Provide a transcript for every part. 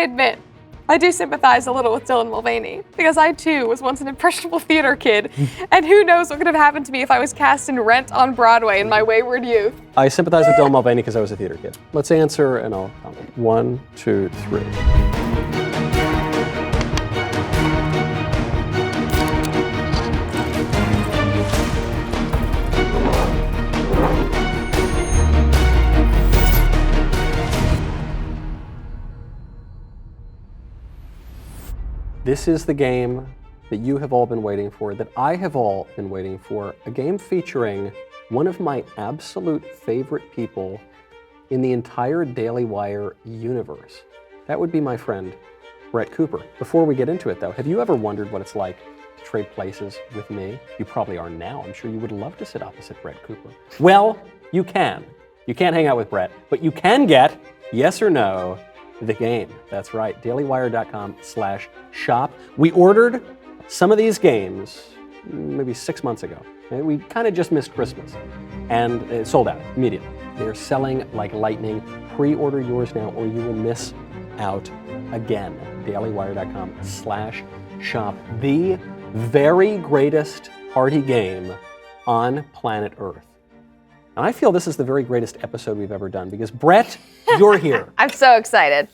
admit, I do sympathize a little with Dylan Mulvaney, because I too was once an impressionable theater kid, and who knows what could have happened to me if I was cast in Rent on Broadway in my wayward youth. I sympathize with Dylan Mulvaney because I was a theater kid. Let's answer, and I'll comment. 1, 2, 3. This is the game that you have all been waiting for, that I have all been waiting for, a game featuring one of my absolute favorite people in the entire Daily Wire universe. That would be my friend, Brett Cooper. Before we get into it though, have you ever wondered what it's like to trade places with me? You probably are now. I'm sure you would love to sit opposite Brett Cooper. Well, you can. You can't hang out with Brett, but you can get, yes or no, the game. That's right, dailywire.com/shop. We ordered some of these games maybe 6 months ago. We kind of just missed Christmas, and it sold out immediately. They're selling like lightning. Pre-order yours now or you will miss out again. dailywire.com/shop. The very greatest party game on planet Earth. And I feel this is the very greatest episode we've ever done because Brett, you're here. I'm so excited.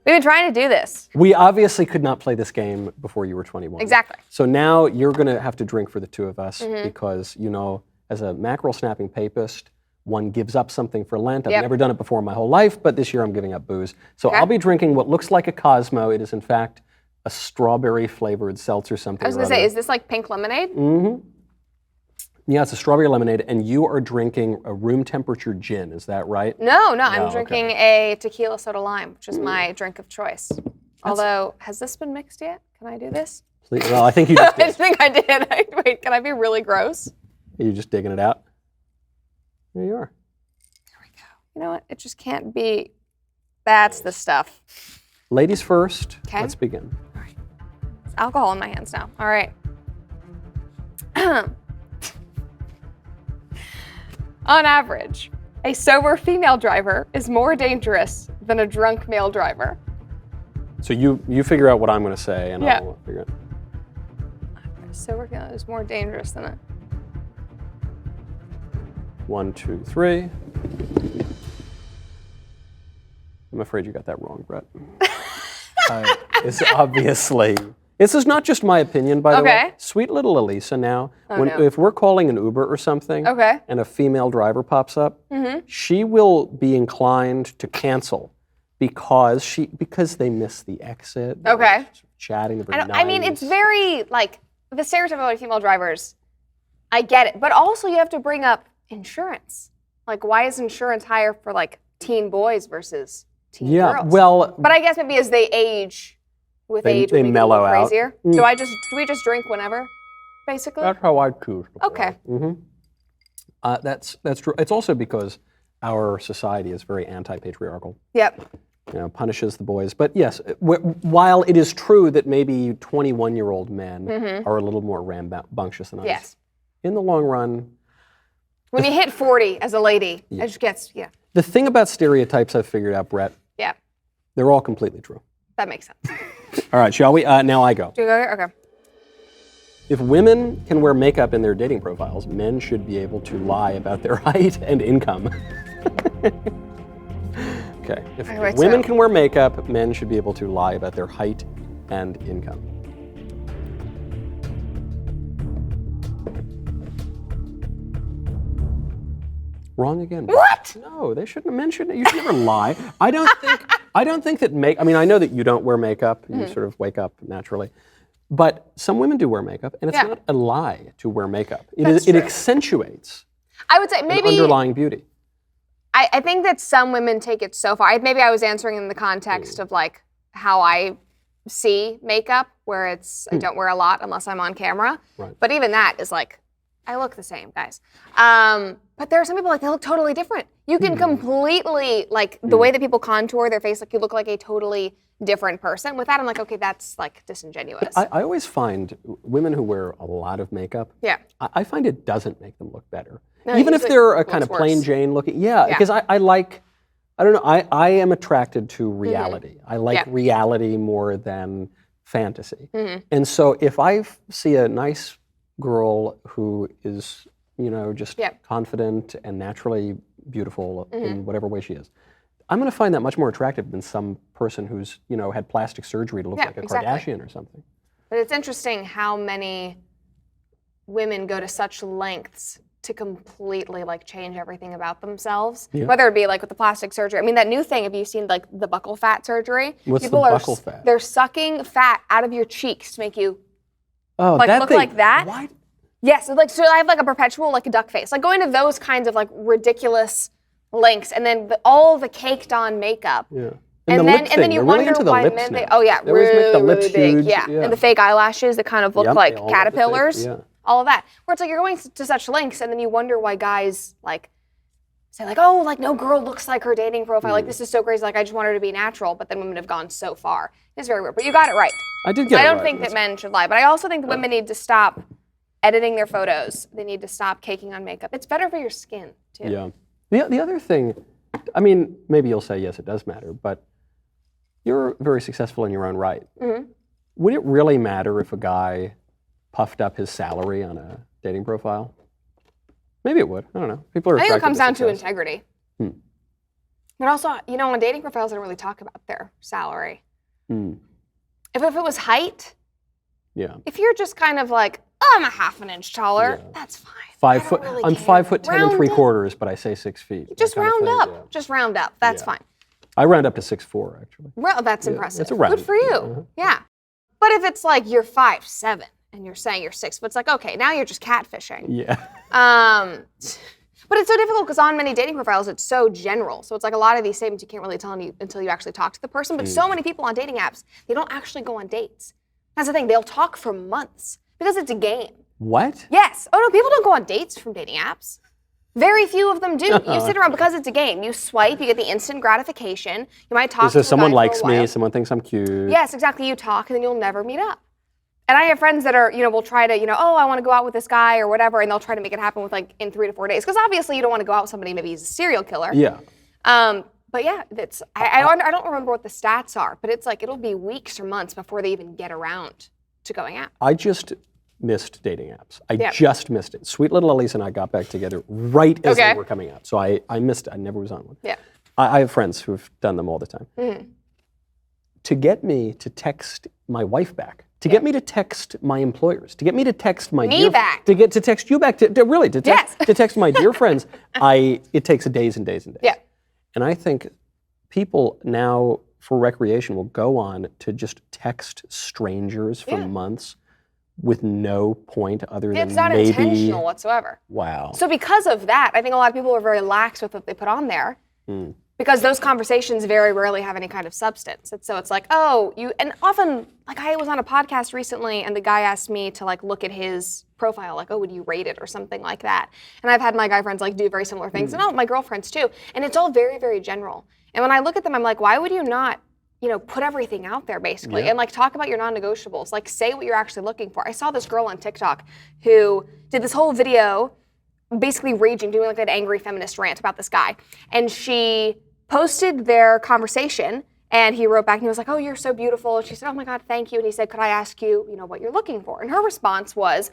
We've been trying to do this. We obviously could not play this game before you were 21. Exactly. So now you're going to have to drink for the two of us because, you know, as a mackerel snapping papist, one gives up something for Lent. I've never done it before in my whole life, but this year I'm giving up booze. So I'll be drinking what looks like a Cosmo. It is in fact a strawberry flavored seltzer something. I was going to say, is this like pink lemonade? Mm-hmm. Yeah, it's a strawberry lemonade, and you are drinking a room temperature gin, is that right? No, I'm drinking a tequila soda lime, which is my drink of choice. Although, has this been mixed yet? Can I do this? Please, well, I think you just did. I think I did. Wait, can I be really gross? Are you just digging it out? There you are. There we go. You know what? It just can't be. That's the stuff. Ladies first. Okay. Let's begin. All right. There's alcohol in my hands now. All right. On average, a sober female driver is more dangerous than a drunk male driver. So you figure out what I'm going to say, and I'll figure it out. A sober female is more dangerous than a... 1, 2, 3. I'm afraid you got that wrong, Brett. It's obviously... This is not just my opinion, by the way. Sweet little Elisa now, if we're calling an Uber or something, and a female driver pops up, she will be inclined to cancel because they miss the exit. They're chatting. I mean, it's very, like, the stereotype of female drivers, I get it. But also you have to bring up insurance. Like, why is insurance higher for, like, teen boys versus teen girls? Yeah, well... But I guess maybe as they age... With age, they mellow out. Crazier. Do we just drink whenever, basically? That's how I choose. Okay. That's true. It's also because our society is very anti-patriarchal. Yep. You know, punishes the boys. But yes, while it is true that maybe 21-year-old men are a little more rambunctious than us, in the long run... When you hit 40 as a lady, it just gets, The thing about stereotypes I've figured out, Brett, they're all completely true. That makes sense. All right, shall we? Now I go. Do you go here? Okay. If women can wear makeup in their dating profiles, men should be able to lie about their height and income. Okay. If women can wear makeup, men should be able to lie about their height and income. Wrong again. What? No, they shouldn't. Men shouldn't. You should never lie. I don't think that I mean, I know that you don't wear makeup. You sort of wake up naturally, but some women do wear makeup, and it's not a lie to wear makeup. It accentuates. I would say maybe underlying beauty. I think that some women take it so far. Maybe I was answering in the context of like how I see makeup, where it's I don't wear a lot unless I'm on camera. Right. But even that is like, I look the same, guys. But there are some people like they look totally different. You can completely like the way that people contour their face, like you look like a totally different person. With that, I'm like, okay, that's like disingenuous. I always find women who wear a lot of makeup, I find it doesn't make them look better. No, even if they're a kind of plain Jane looking, because I like I don't know. I am attracted to reality. I like reality more than fantasy. And so if I see a nice girl who is, just confident and naturally beautiful in whatever way she is, I'm going to find that much more attractive than some person who's, had plastic surgery to look like a Kardashian or something. But it's interesting how many women go to such lengths to completely change everything about themselves, whether it be with the plastic surgery. I mean, that new thing, have you seen the buccal fat surgery? What's people the buccal fat? They're sucking fat out of your cheeks to make you that look thing. like that. What? Yes, so I have a perpetual duck face. Going to those kinds of ridiculous lengths, and then all the caked on makeup. Yeah. And then you wonder why men they really big. Yeah. And the fake eyelashes that kind of look like caterpillars. All of that. Where it's you're going to such lengths, and then you wonder why guys say no girl looks like her dating profile. This is so crazy. I just want her to be natural. But then women have gone so far. It's very weird. But you got it right. I did get it right. I don't think that men should lie, but I also think that women need to stop editing their photos. They need to stop caking on makeup. It's better for your skin too. Yeah. The other thing, I mean, maybe you'll say yes, it does matter, but you're very successful in your own right. Would it really matter if a guy puffed up his salary on a dating profile? Maybe it would. I don't know. People are. I think it comes down to success. integrity. But also, on dating profiles, they don't really talk about their salary. If it was height, if you're just kind of I'm a half an inch taller, that's fine. 5 foot. Really I'm 5'10" and 3/4, but I say 6 feet. Just round up. Just round up. That's fine. I round up to 6'4", actually. Well, that's impressive. It's a round. Good for you. Yeah. But if it's you're 5'7" and you're saying you're 6, but it's okay, now you're just catfishing. Yeah. But it's so difficult because on many dating profiles, it's so general. So it's a lot of these statements you can't really tell until you actually talk to the person. But so many people on dating apps, they don't actually go on dates. That's the thing. They'll talk for months because it's a game. What? Yes. Oh, no, people don't go on dates from dating apps. Very few of them do. You sit around because it's a game. You swipe, you get the instant gratification. You might talk to someone likes for a while. me, someone thinks I'm cute. Yes, exactly. You talk, and then you'll never meet up. And I have friends that are, will try to, I want to go out with this guy or whatever, and they'll try to make it happen with in 3 to 4 days. Because obviously you don't want to go out with somebody, maybe he's a serial killer. Yeah. But yeah, I don't remember what the stats are, but it's it'll be weeks or months before they even get around to going out. I just missed dating apps. I just missed it. Sweet little Elise and I got back together right as they were coming out. So I missed it. I never was on one. Yeah. I have friends who've done them all the time. To get me to text my wife back, to get me to text my employers, to get me to text my back, to text you back, to text my dear friends, it takes days and days and days. Yeah. And I think people now for recreation will go on to just text strangers for months with no point other than it's not maybe intentional whatsoever. Wow. So because of that, I think a lot of people are very lax with what they put on there. Because those conversations very rarely have any kind of substance. And so it's and often, I was on a podcast recently and the guy asked me to look at his profile, would you rate it or something like that. And I've had my guy friends do very similar things and my girlfriends too. And it's all very, very general. And when I look at them, I'm why would you not, put everything out there basically and talk about your non-negotiables, say what you're actually looking for. I saw this girl on TikTok who did this whole video basically raging, doing an angry feminist rant about this guy. And she posted their conversation and he wrote back and he was oh, you're so beautiful. And she said, oh my God, thank you. And he said, could I ask you, what you're looking for? And her response was,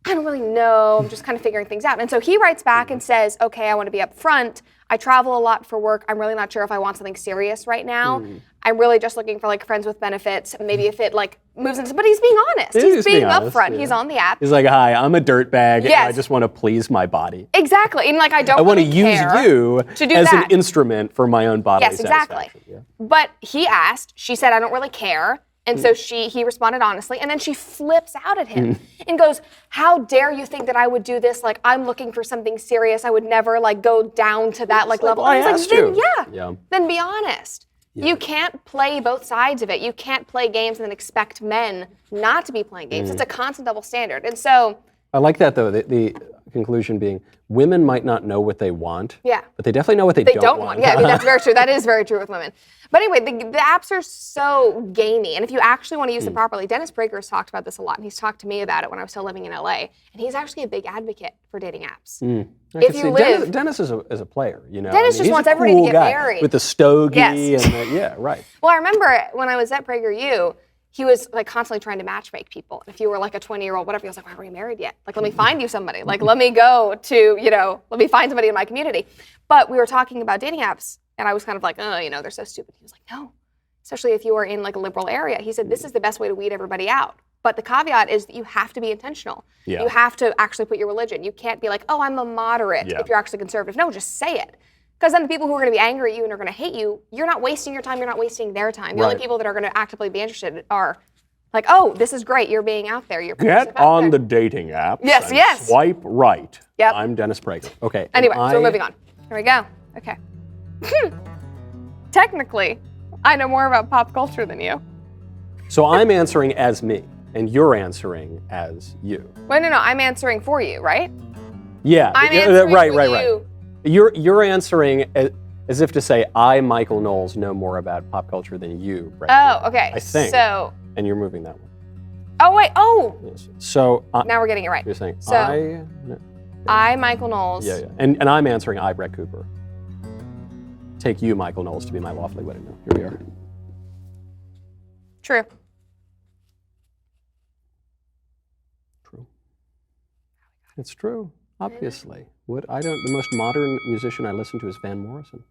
I don't really know. I'm just kind of figuring things out. And so he writes back and says, okay, I want to be upfront. I travel a lot for work. I'm really not sure if I want something serious right now. I'm really just looking for friends with benefits. Maybe if it moves into, but he's being honest. He's being upfront. He's on the app. He's hi, I'm a dirtbag. And I just want to please my body. Exactly. And I want to use you as an instrument for my own bodily satisfaction. Yes, exactly. But he asked, she said, I don't really care. And so he responded honestly, and then she flips out at him and goes, how dare you think that I would do this? I'm looking for something serious. I would never go down to that level. I asked you. Then be honest. Yeah. You can't play both sides of it. You can't play games and then expect men not to be playing games. It's a constant double standard. And so I like that though. conclusion being women might not know what they want, Yeah. but they definitely know what they don't want. Yeah, I mean, that's very true. That is very true with women. But anyway, the apps are so gamey. And if you actually want to use them properly, Dennis Prager has talked about this a lot, and he's talked to me about it when I was still living in LA. And he's actually a big advocate for dating apps. If you live, Dennis is a player, you know. Dennis just wants everybody to get married with the stogie Yes. and yeah, right. Well, I remember when I was at PragerU, he was like constantly trying to matchmake people. If you were like a 20-year-old, whatever, he was like, why aren't we married yet? Like, let me find you somebody. Like, let me go to, let me find somebody in my community. But we were talking about dating apps, and I was kind of like, oh, they're so stupid. He was like, no, especially if you are in like a liberal area. He said, this is the best way to weed everybody out. But the caveat is that you have to be intentional. Yeah. You have to actually put your religion. You can't be like, oh, I'm a moderate if you're actually conservative. No, just say it. Because then the people who are going to be angry at you and are going to hate you, you're not wasting your time, you're not wasting their time. The only people that are going to actively be interested are like, oh, this is great, you're being out there. You're Get on the dating app. Yes. Swipe right. Yep. I'm Dennis Prager. Okay. Anyway, so we're moving on. Here we go. Okay. Technically, I know more about pop culture than you. So I'm answering as me, and you're answering as you. Wait, no, I'm answering for you, right? Yeah. I'm answering right. you. You're answering as if to say, I, Michael Knowles, know more about pop culture than you. Right Oh, okay. I think. So. And you're moving that one. Oh, wait. Oh. Yes. So. Now we're getting it right. You're saying, so, I, Michael Knowles. Yeah. And I'm answering, I, Brett Cooper. Take you, Michael Knowles, to be my lawfully wedded man. Here we are. True. True. It's true, obviously. The most modern musician I listen to is Van Morrison.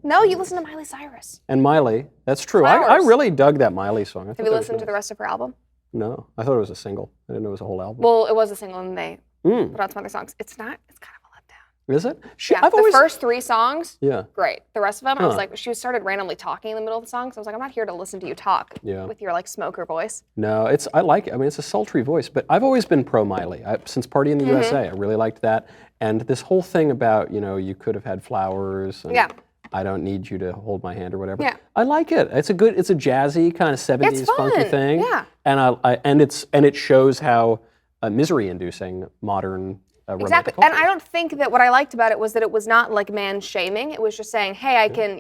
No, you listen to Miley Cyrus. And Miley, that's true. I really dug that Miley song. Have you listened to the rest of her album? No, I thought it was a single. I didn't know it was a whole album. Well, it was a single and they put out some other songs. It's kind of a letdown. Is it? The first 3 songs, yeah, great. The rest of them, I was like, she started randomly talking in the middle of the song, so I was like, I'm not here to listen to you talk with your like smoker voice. No, I like it. I mean, it's a sultry voice, but I've always been pro Miley. Since Party in the USA, I really liked that. And this whole thing about, you could have had flowers. And I don't need you to hold my hand or whatever. Yeah. I like it. It's a jazzy kind of 70s funky thing. Yeah. And it shows how misery-inducing modern exactly. And I don't think that what I liked about it was that it was not like man-shaming. It was just saying, hey, I can,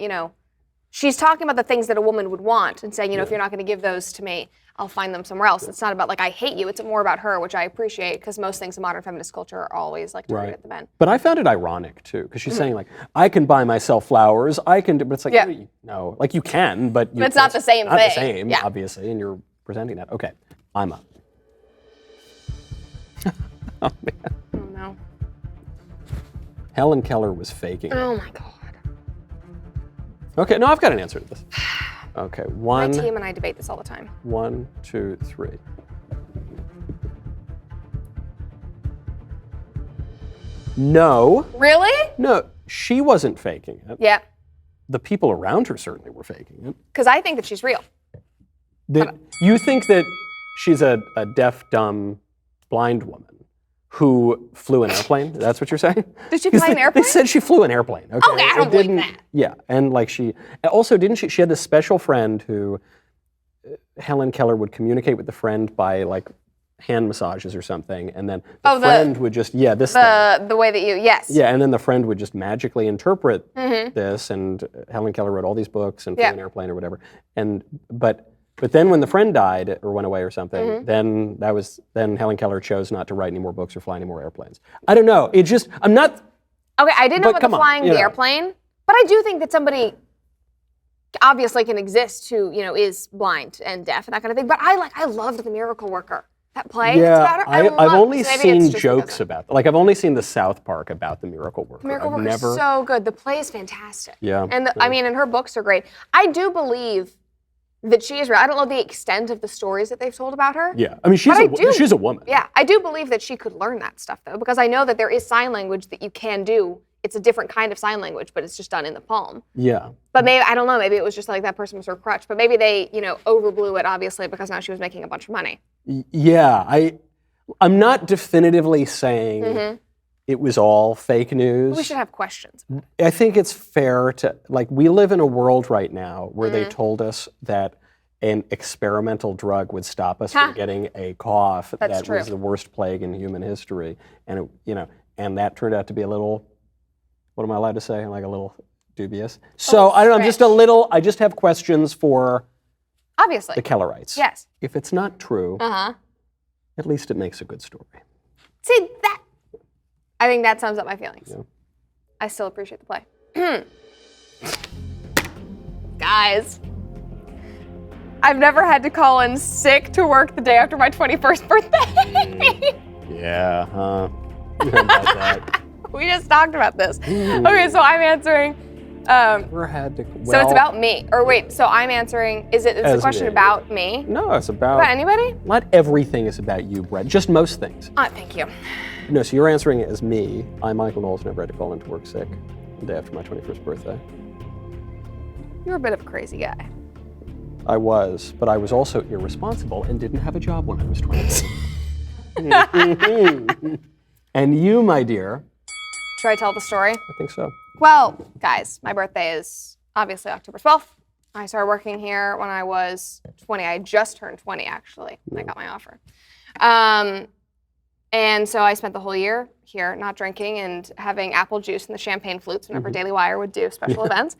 she's talking about the things that a woman would want and saying, if you're not going to give those to me, I'll find them somewhere else. It's not about like I hate you. It's more about her, which I appreciate because most things in modern feminist culture are always like targeted at the men. But I found it ironic too because she's saying like I can buy myself flowers. I can do, but it's like no, like you can, but it's not the same thing. Not the same, obviously, and you're presenting that. Okay, I'm up. Oh man. Oh no. Helen Keller was faking it. Oh my God. Okay, no, I've got an answer to this. Okay, My team and I debate this all the time. 1, 2, 3. No. Really? No, she wasn't faking it. Yeah. The people around her certainly were faking it. Because I think that she's real. You think that she's a deaf, dumb, blind woman who flew an airplane? That's what you're saying? Did she fly an airplane? They said she flew an airplane. Okay, I don't believe that. Yeah, and like she had this special friend who Helen Keller would communicate with the friend by like hand massages or something, and then the friend would just the way that you and then the friend would just magically interpret this, and Helen Keller wrote all these books and flew an airplane or whatever, But then when the friend died or went away or something, then Helen Keller chose not to write any more books or fly any more airplanes. I don't know. I'm not. Okay, I didn't know about the flying the airplane, but I do think that somebody obviously can exist who, is blind and deaf and that kind of thing. But I loved The Miracle Worker. That play. Yeah, I've only seen jokes about that. Like I've only seen the South Park about The Miracle Worker. The Miracle Worker is so good. The play is fantastic. Yeah. And and her books are great. I do believe that she is real. I don't know the extent of the stories that they've told about her. Yeah, I mean she's a woman. Yeah, I do believe that she could learn that stuff though, because I know that there is sign language that you can do. It's a different kind of sign language, but it's just done in the palm. Yeah. But maybe, I don't know, maybe it was just like that person was her crutch, but maybe they, overblew it obviously because now she was making a bunch of money. Yeah, I'm not definitively saying it was all fake news. We should have questions. I think it's fair to, we live in a world right now where they told us that an experimental drug would stop us from getting a cough that was the worst plague in human history, and and that turned out to be a little, what am I allowed to say? Like a little dubious. So I don't know. I just have questions for obviously the Kellerites. Yes. If it's not true, at least it makes a good story. See that? I think that sums up my feelings. Yeah. I still appreciate the play. Guys, I've never had to call in sick to work the day after my 21st birthday. Yeah, huh? About that. We just talked about this. Okay, so I'm answering. Never had to. So it's about me. Or wait, so I'm answering. Is it a question about me? No, it's about anybody? Not everything is about you, Brett. Just most things. Thank you. No, so you're answering it as me. I'm Michael Knowles, never had to call into work sick the day after my 21st birthday. You're a bit of a crazy guy. I was, but I was also irresponsible and didn't have a job when I was 22. And you, my dear. Should I tell the story? I think so. Well, guys, my birthday is obviously October 12th. I started working here when I was 20. I just turned 20, actually, when I got my offer. And so I spent the whole year here not drinking and having apple juice and the champagne flutes whenever Daily Wire would do special events.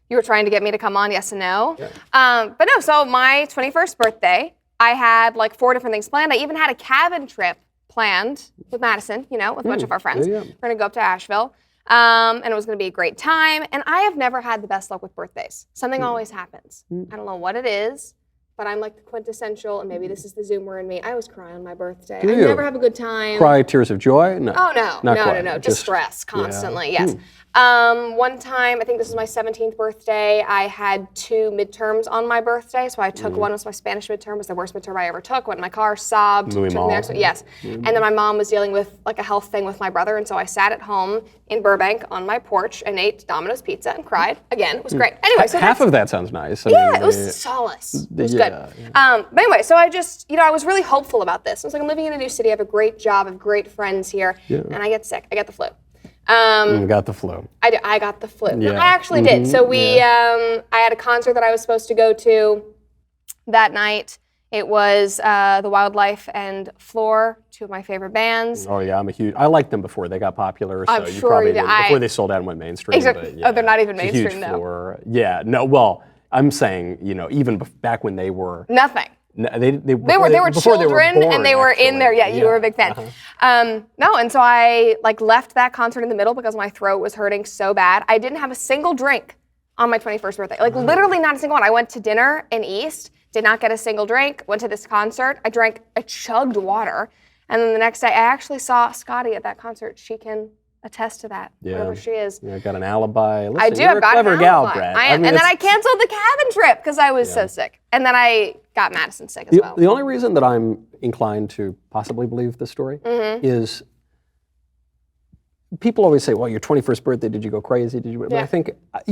You were trying to get me to come on, yes and no. Yeah. But no, so my 21st birthday, I had like 4 different things planned. I even had a cabin trip planned with Madison, with a bunch of our friends. We're gonna go up to Asheville. And it was gonna be a great time. And I have never had the best luck with birthdays. Something always happens. I don't know what it is, but I'm like the quintessential, and maybe this is the Zoomer in me. I always cry on my birthday. I never have a good time. Cry tears of joy? No. Oh, no. No. Just stress constantly, yes. One time, I think this was my 17th birthday, I had 2 midterms on my birthday. So I took one was my Spanish midterm, it was the worst midterm I ever took. Went in my car, sobbed. Took the next one, yes. And then my mom was dealing with like a health thing with my brother, and so I sat at home in Burbank on my porch and ate Domino's pizza and cried. Again, it was great. Anyway, so half of that sounds nice. I mean, it was solace. It was good. But anyway, so I just, I was really hopeful about this. I was like, I'm living in a new city, I have a great job, I have great friends here, and I get sick. I get the flu. Got the flu. I got the flu. Yeah. I actually did. So I had a concert that I was supposed to go to that night. It was the Wildlife and Floor, 2 of my favorite bands. Oh yeah, I liked them before they got popular. So I'm you sure probably you did. Before they sold out and went mainstream. Exactly. But, yeah, they're not even mainstream though. Floor. Yeah. No. Well, I'm saying even back when they were nothing. No, they were children born, and they were actually. in there. Yeah, you were a big fan. And so I left that concert in the middle because my throat was hurting so bad. I didn't have a single drink on my 21st birthday. Literally not a single one. I went to dinner in East, did not get a single drink, went to this concert, I chugged water. And then the next day I actually saw Scotty at that concert. She can attest to that, whoever she is. Yeah, got an alibi. Listen, I do, you're I've got a clever an gal, alibi. Brett. And then I canceled the cabin trip because I was so sick. And then I got Madison sick as well. The only reason that I'm inclined to possibly believe this story is people always say, well, your 21st birthday, did you go crazy? Did you? But I think, at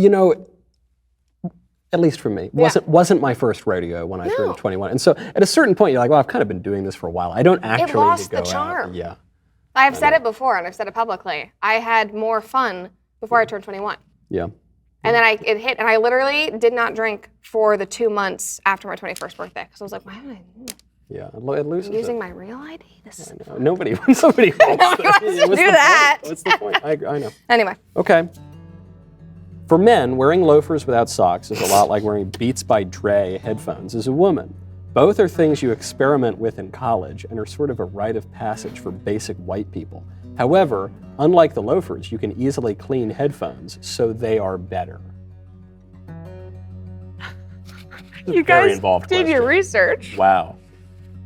least for me, wasn't my first rodeo when I turned 21. And so at a certain point, you're like, well, I've kind of been doing this for a while. I don't actually it lost need to go the charm. out. Yeah. I've said it before, and I've said it publicly. I had more fun before I turned 21. Yeah. And then it hit, and I literally did not drink for the 2 months after my 21st birthday because I was like, why am I it loses using my real ID? This is nobody wants to do that. What's the point? I know. Anyway. Okay. For men, wearing loafers without socks is a lot like wearing Beats by Dre headphones as a woman. Both are things you experiment with in college and are sort of a rite of passage for basic white people. However, unlike the loafers, you can easily clean headphones, so they are better. You guys did your research. Wow.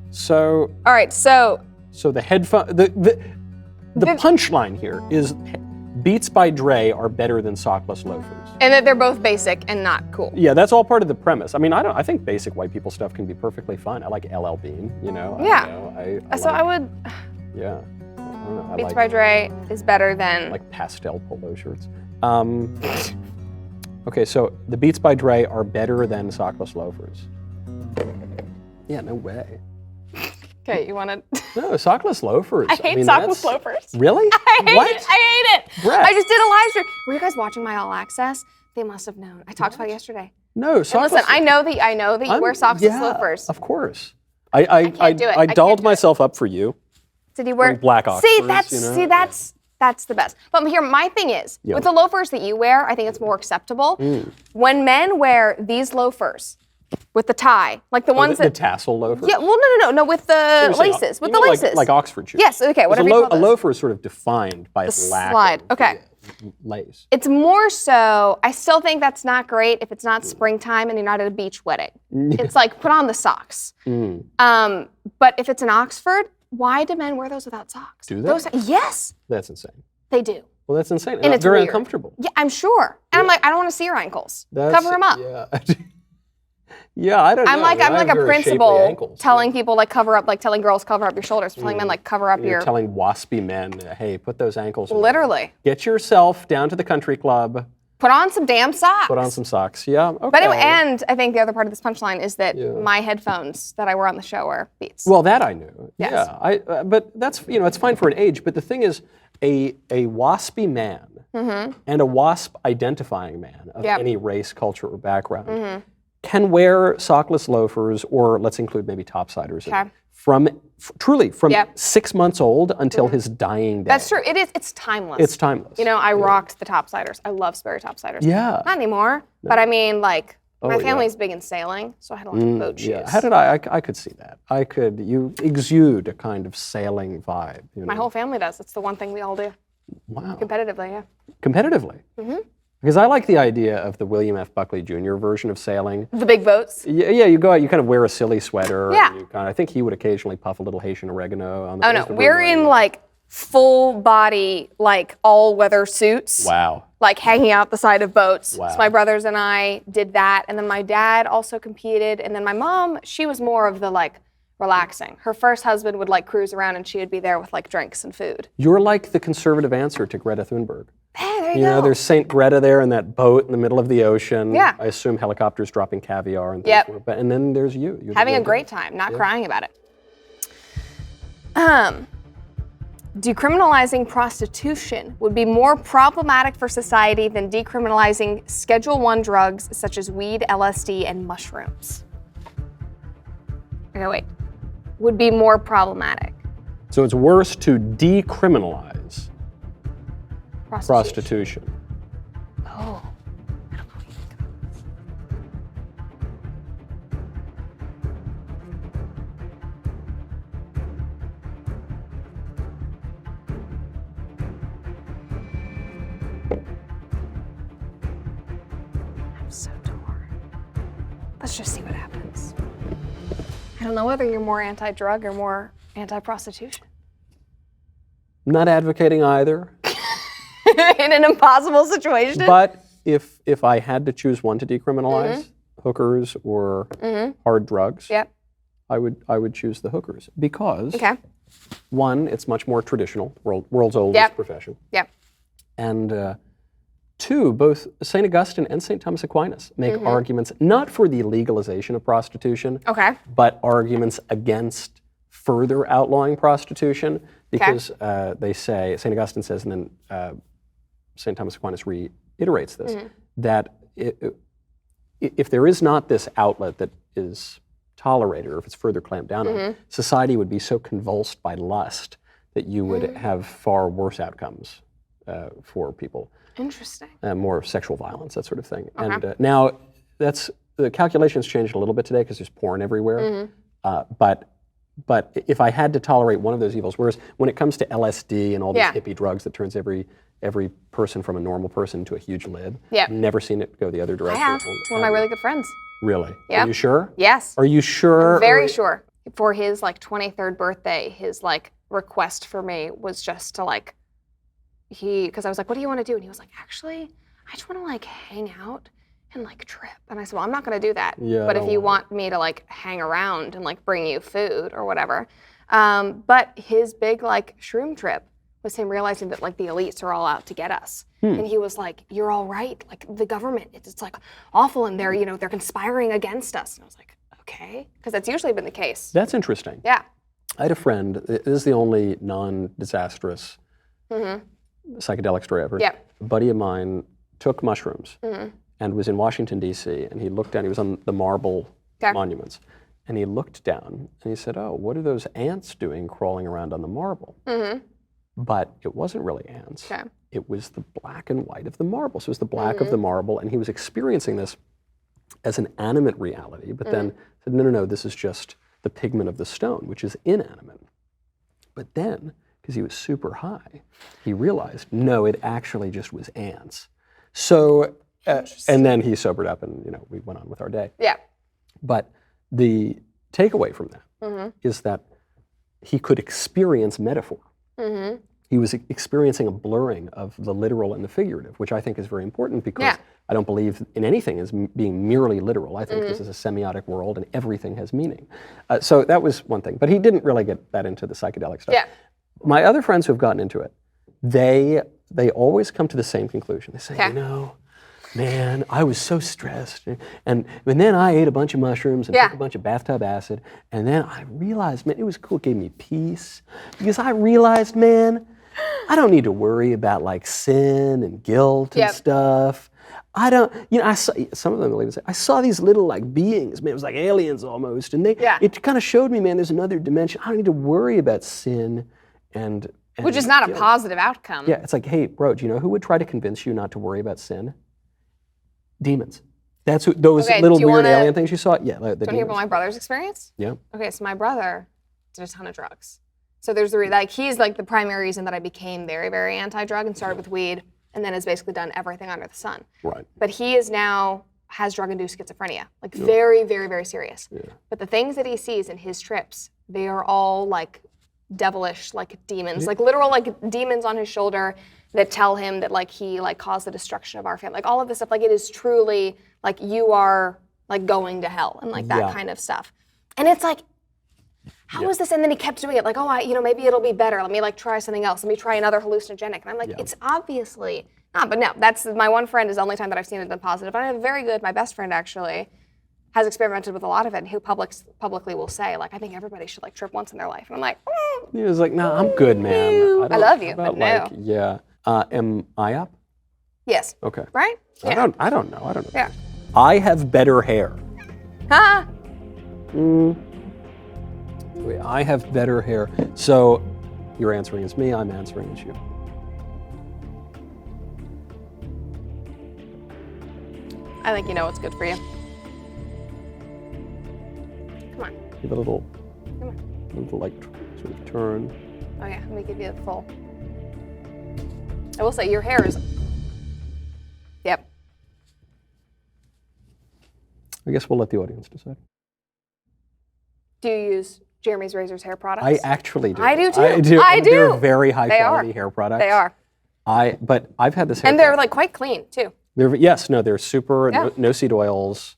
So. All right, so the headphone, the punchline here is Beats by Dre are better than sockless loafers. And that they're both basic and not cool. Yeah, that's all part of the premise. I mean, I think basic white people stuff can be perfectly fine. I like LL Bean, Yeah. I would. Yeah. Beats by Dre is better than. Like pastel polo shirts. Okay, so the Beats by Dre are better than sockless loafers. Yeah, no way. Okay, you want to? No, sockless loafers. I hate sockless loafers. Really? I hate it. Brett. I just did a live stream. Were you guys watching my All Access? They must have known. I talked about it yesterday. No, And sockless. listen, I know that you wear socks and loafers. Of course. I can't do it. I I can't dolled do it. myself up for you. Did you wear black See, Oxfords, that's the best. But here, my thing is, with the loafers that you wear, I think it's more acceptable. When men wear these loafers with the tie, like the ones the that tassel loafers. Yeah, well, no, with the laces, with the laces. Like Oxford shoes. Yes, okay, whatever you call A those. loafer is sort of defined by its lack slide, of okay. lace. It's more so, I still think that's not great if it's not springtime and you're not at a beach wedding. It's like, put on the socks. But if it's an Oxford, why do men wear those without socks? Do they? Yes, That's insane. they do. Well, that's insane. And it's very weird. uncomfortable. Yeah, I'm sure. And I'm like, I don't want to see your ankles. Cover them up. Yeah. Yeah, I don't know. I'm like I have a very shapely principal ankles, telling people like cover up, like telling girls cover up your shoulders, telling men like cover up You're your. telling waspy men, hey, put those ankles away. Literally. Get yourself down to the country club. Put on some damn socks. Put on some socks. Yeah. Okay. But anyway, and I think the other part of this punchline is that my headphones that I wear on the show are Beats. Well, that I knew. Yes. Yeah. But that's it's fine for an age. But the thing is, a waspy man and a wasp identifying man of any race, culture, or background can wear sockless loafers, or let's include maybe topsiders, from 6 months old until his dying day. That's true. It's timeless. It's timeless. You know, I rocked the topsiders. I love Sperry topsiders. Yeah. Not anymore. But I mean, like, my family's big in sailing, so I had a lot of boat shoes. Yeah. How did I could see that. You exude a kind of sailing vibe. My whole family does. It's the one thing we all do. Wow. Competitively, yeah. Competitively? Because I like the idea of the William F. Buckley Jr. version of sailing. The big boats. Yeah, you go out, you kind of wear a silly sweater. Yeah. And I think he would occasionally puff a little Haitian oregano on the Oh no, we're in like full body, like all weather suits. Wow. Like hanging out the side of boats. Wow. So my brothers and I did that. And then my dad also competed. And then my mom, she was more of the like relaxing. Her first husband would like cruise around and she would be there with like drinks and food. You're like the conservative answer to Greta Thunberg. Hey, there you You know, go. there's St. Greta there in that boat in the middle of the ocean. Yeah. I assume helicopters dropping caviar and things. Yep. But and then there's you. You're Having the a great time, not crying about it. Decriminalizing prostitution would be more problematic for society than decriminalizing Schedule I drugs such as weed, LSD, and mushrooms. Okay, wait. Would be more problematic. So it's worse to decriminalize prostitution. Oh. I don't know what you think about this. I'm so torn. Let's just see what happens. I don't know whether you're more anti-drug or more anti-prostitution. Not advocating either. In an impossible situation. But if I had to choose one to decriminalize, hookers or hard drugs, Yep. I would choose the hookers because Okay. one, it's much more traditional, world's oldest Yep. profession, Yep. and two, both St. Augustine and St. Thomas Aquinas make arguments not for the legalization of prostitution, Okay. but arguments against further outlawing prostitution because they say, St. Augustine says, and then St. Thomas Aquinas reiterates this, that if there is not this outlet that is tolerated, or if it's further clamped down on, society would be so convulsed by lust that you would have far worse outcomes for people. Interesting. More sexual violence, that sort of thing. Okay. And now, the calculations changed a little bit today because there's porn everywhere. But if I had to tolerate one of those evils, whereas when it comes to LSD and all these hippie drugs that turns every person from a normal person into a huge lid, Yep. never seen it go the other I direction. have. One of my really good friends. Really? Yep. Are you sure? Yes. Are you sure? Very sure. For his like 23rd birthday, his like request for me was just to like, because I was like, what do you want to do? And he was like, actually, I just want to like hang out and like trip. And I said, well, I'm not going to do that. Yeah, But I if don't you want want me to like hang around and like bring you food or whatever. But his big like shroom trip was him realizing that like the elites are all out to get us. And he was like, you're all right. Like the government, it's like awful and they're conspiring against us. And I was like, okay. Because that's usually been the case. That's interesting. Yeah. I had a friend, this is the only non-disastrous psychedelic story ever. Yep. A buddy of mine took mushrooms and was in Washington, D.C., and he looked down, he was on the marble monuments, and he looked down and he said, oh, what are those ants doing crawling around on the marble? But it wasn't really ants. It was the black and white of the marble. So it was the black of the marble, and he was experiencing this as an animate reality, but then said, no, this is just the pigment of the stone, which is inanimate. But then, because he was super high, he realized, no, it actually just was ants. So, and then he sobered up and, we went on with our day. Yeah. But the takeaway from that is that he could experience metaphor. He was experiencing a blurring of the literal and the figurative, which I think is very important because I don't believe in anything as being merely literal. I think this is a semiotic world and everything has meaning. So that was one thing. But he didn't really get that into the psychedelic stuff. Yeah. My other friends who have gotten into it, they always come to the same conclusion. They say, man, I was so stressed. And then I ate a bunch of mushrooms and took a bunch of bathtub acid. And then I realized, man, it was cool. It gave me peace. Because I realized, man, I don't need to worry about like sin and guilt and stuff. I don't, I saw, some of them will even say, I saw these little like beings, man, it was like aliens almost. And it kind of showed me, man, there's another dimension. I don't need to worry about sin and which is not a positive outcome. Yeah, it's like, hey, bro, do you know who would try to convince you not to worry about sin? Demons. That's who, those little weird alien things you saw? Yeah, the do you want to hear about my brother's experience? Yeah. Okay, so my brother did a ton of drugs. So there's he's like the primary reason that I became very, very anti-drug and started with weed and then has basically done everything under the sun. Right. But he is now has drug-induced schizophrenia, like very, very, very serious. Yeah. But the things that he sees in his trips, they are all like devilish, like demons, like literal like demons on his shoulder that tell him that like he like caused the destruction of our family. Like all of this stuff, like it is truly like you are like going to hell and like that kind of stuff. And it's like, how is this? And then he kept doing it like, oh, maybe it'll be better. Let me like try something else. Let me try another hallucinogenic. And I'm like, it's obviously not. But no, that's my one friend is the only time that I've seen it done positive. And I have very good, my best friend actually has experimented with a lot of it and who publicly will say like, I think everybody should like trip once in their life. And I'm like, He was like, no, I'm good, man. I love you, but no. Am I up? Yes. Okay. Right? I don't know. Yeah. I have better hair. Huh? I have better hair. So you're answering as me, I'm answering as you. I think you know what's good for you. Come on. Give it a little like sort of turn. Oh yeah, let me give you the full. I will say your hair is, yep. I guess we'll let the audience decide. Do you use Jeremy's Razor's hair products? I actually do. I do too. I do. They're very high quality hair products. They are. But I've had this hair. And they're like quite clean too. They're super, no seed oils,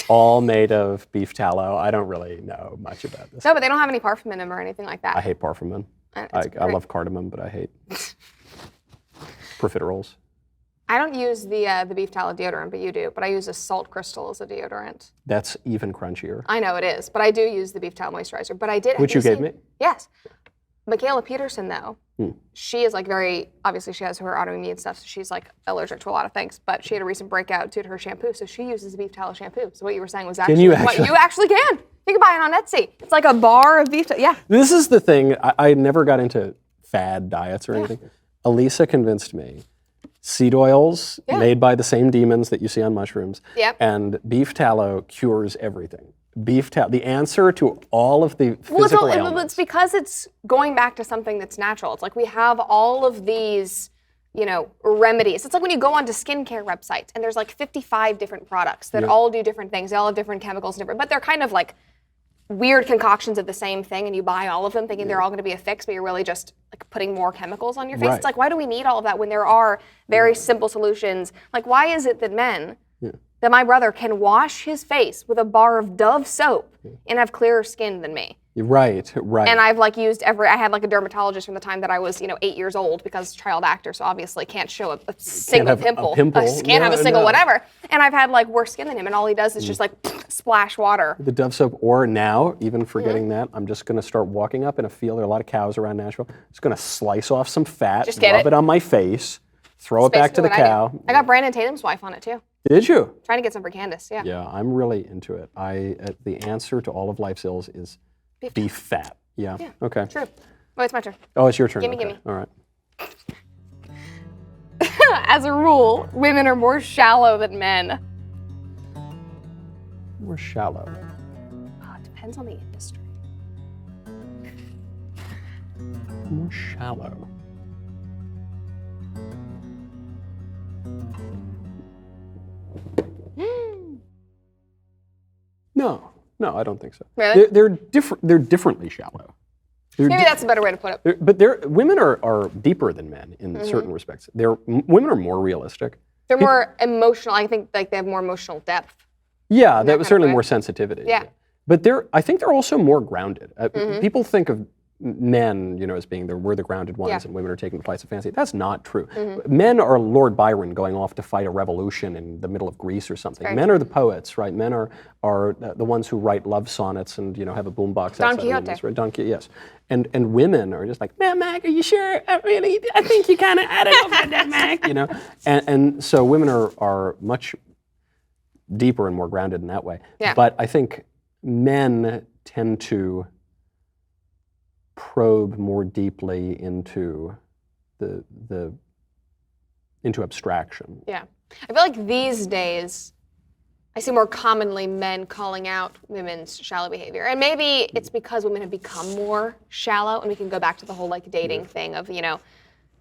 all made of beef tallow. I don't really know much about this. No, but they don't have any parfum in them or anything like that. I hate parfum. I love cardamom, but I hate profiteroles. I don't use the beef tallow deodorant, but you do. But I use a salt crystal as a deodorant. That's even crunchier. I know it is, but I do use the beef tallow moisturizer. But I did. Which you gave me? Yes. Michaela Peterson, though, she is like obviously she has her autoimmune stuff, so she's like allergic to a lot of things, but she had a recent breakout due to her shampoo, so she uses beef tallow shampoo. So what you were saying was actually you actually can. You can buy it on Etsy. It's like a bar of beef tallow. Yeah. This is the thing. I never got into fad diets or anything. Elisa convinced me. Seed oils made by the same demons that you see on mushrooms, and beef tallow cures everything. Beef tallow, the answer to all of the physical ailments. It's because it's going back to something that's natural. It's like we have all of these, remedies. It's like when you go onto skincare websites and there's like 55 different products that all do different things. They all have different chemicals, but they're kind of like weird concoctions of the same thing, and you buy all of them thinking they're all going to be a fix, but you're really just like putting more chemicals on your face. Right. It's like, why do we need all of that when there are very simple solutions? Like, why is it that that my brother can wash his face with a bar of Dove soap and have clearer skin than me? Right. And I've like used I had like a dermatologist from the time that I was, 8 years old because child actor, so obviously can't show a single pimple. Can't have a single whatever. And I've had like worse skin than him, and all he does is just like splash water. The Dove soap, or now, even forgetting that, I'm just gonna start walking up in a field, there are a lot of cows around Nashville, just gonna slice off some fat, rub it on my face, throw it back to the cow. I got Brandon Tatum's wife on it too. Did you? Trying to get some for Candace, yeah. Yeah, I'm really into it. The answer to all of life's ills is beef fat. Yeah. Okay. True. Oh, it's my turn. Oh, it's your turn. Gimme, okay. gimme. All right. As a rule, women are more shallow than men. More shallow. Oh, it depends on the industry. More shallow. No, I don't think so. Really? They're different. They're differently shallow. Maybe that's a better way to put it. But women are deeper than men in certain respects. Women are more realistic. They're more emotional. I think like they have more emotional depth. Yeah, that kind was of certainly way. more sensitivity. Yeah. But I think they're also more grounded. People think of men, as being we're the grounded ones, and women are taking the flights of fancy. That's not true. Men are Lord Byron going off to fight a revolution in the middle of Greece or something. Men are the poets, right? Men are the ones who write love sonnets and have a boombox. Don outside Quixote. Right? Don Quixote, yes. And women are just like, man, Mac, are you sure? I think you kind of added over that, Mac. And so women are much deeper and more grounded in that way. Yeah. But I think men tend to probe more deeply into into abstraction. Yeah. I feel like these days, I see more commonly men calling out women's shallow behavior. And maybe it's because women have become more shallow, and we can go back to the whole like dating thing of,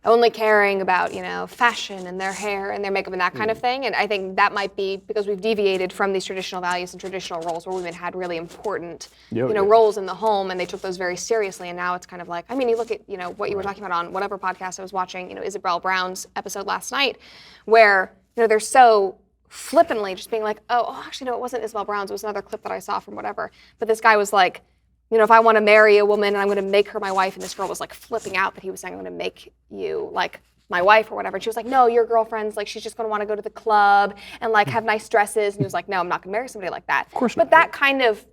only caring about, fashion and their hair and their makeup and that kind of thing. And I think that might be because we've deviated from these traditional values and traditional roles where women had really important, roles in the home, and they took those very seriously. And now it's kind of like, you look at, what you were talking about on whatever podcast I was watching, Isabel Brown's episode last night, where, they're so flippantly just being like, oh, actually, no, it wasn't Isabel Brown's. It was another clip that I saw from whatever. But this guy was like, if I want to marry a woman and I'm going to make her my wife, and this girl was like flipping out that he was saying, I'm going to make you like my wife or whatever. And she was like, no, your girlfriend's like, she's just going to want to go to the club and like have nice dresses. And he was like, no, I'm not going to marry somebody like that. Of course not. But not. that kind of,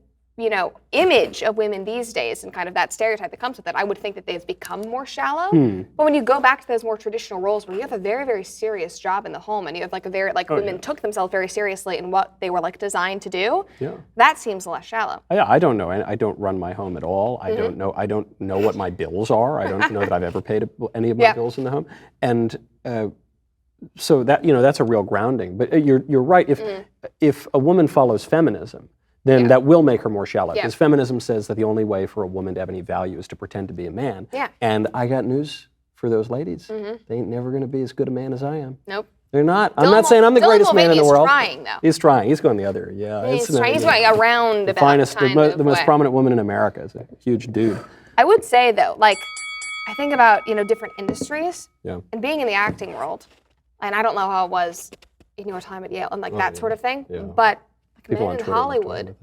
image of women these days and kind of that stereotype that comes with it, I would think that they've become more shallow. But when you go back to those more traditional roles where you have a very, very serious job in the home and you have like a very, women took themselves very seriously in what they were like designed to do, that seems less shallow. Yeah, I don't know. I don't run my home at all. I don't know what my bills are. I don't know that I've ever paid any of my bills in the home. And so that, that's a real grounding. But you're right. If a woman follows feminism, then that will make her more shallow. Because feminism says that the only way for a woman to have any value is to pretend to be a man. Yeah. And I got news for those ladies. They ain't never going to be as good a man as I am. Nope. They're not. I'm not saying I'm the greatest man in the world. He's trying, though. He's trying. He's going the other. Yeah. He's trying. He's going around the about finest, kind the of most way. prominent woman in America. Is a huge dude. I would say, though, I think about, different industries and being in the acting world. And I don't know how it was in your time at Yale and that sort of thing. Yeah. But People men on in Twitter Hollywood,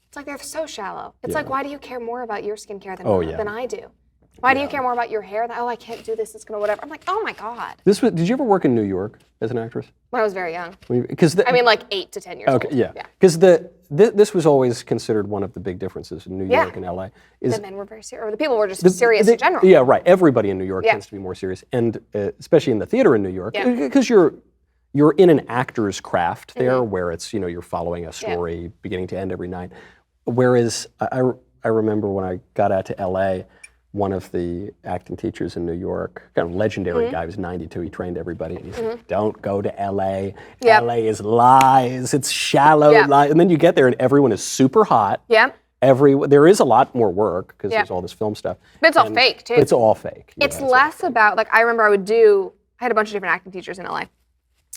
it's like they're so shallow. It's like, why do you care more about your skincare than I do? Why do you care more about your hair? I can't do this. It's gonna whatever. I'm like, oh my god. Did you ever work in New York as an actress? When I was very young. Because 8 to 10 years old. Okay, yeah. Because this was always considered one of the big differences in New York and LA. The men were very serious, or the people were just serious in general. Yeah, right. Everybody in New York tends to be more serious, and especially in the theater in New York, because you're in an actor's craft there, where it's you're following a story beginning to end every night. Whereas I remember when I got out to LA, one of the acting teachers in New York, kind of legendary guy, he was 92, he trained everybody, and he said, don't go to LA. LA is lies, it's shallow lies. And then you get there and everyone is super hot. Yeah. There is a lot more work because there's all this film stuff. But it's all fake too. It's all fake. It's less about, I remember I had a bunch of different acting teachers in LA.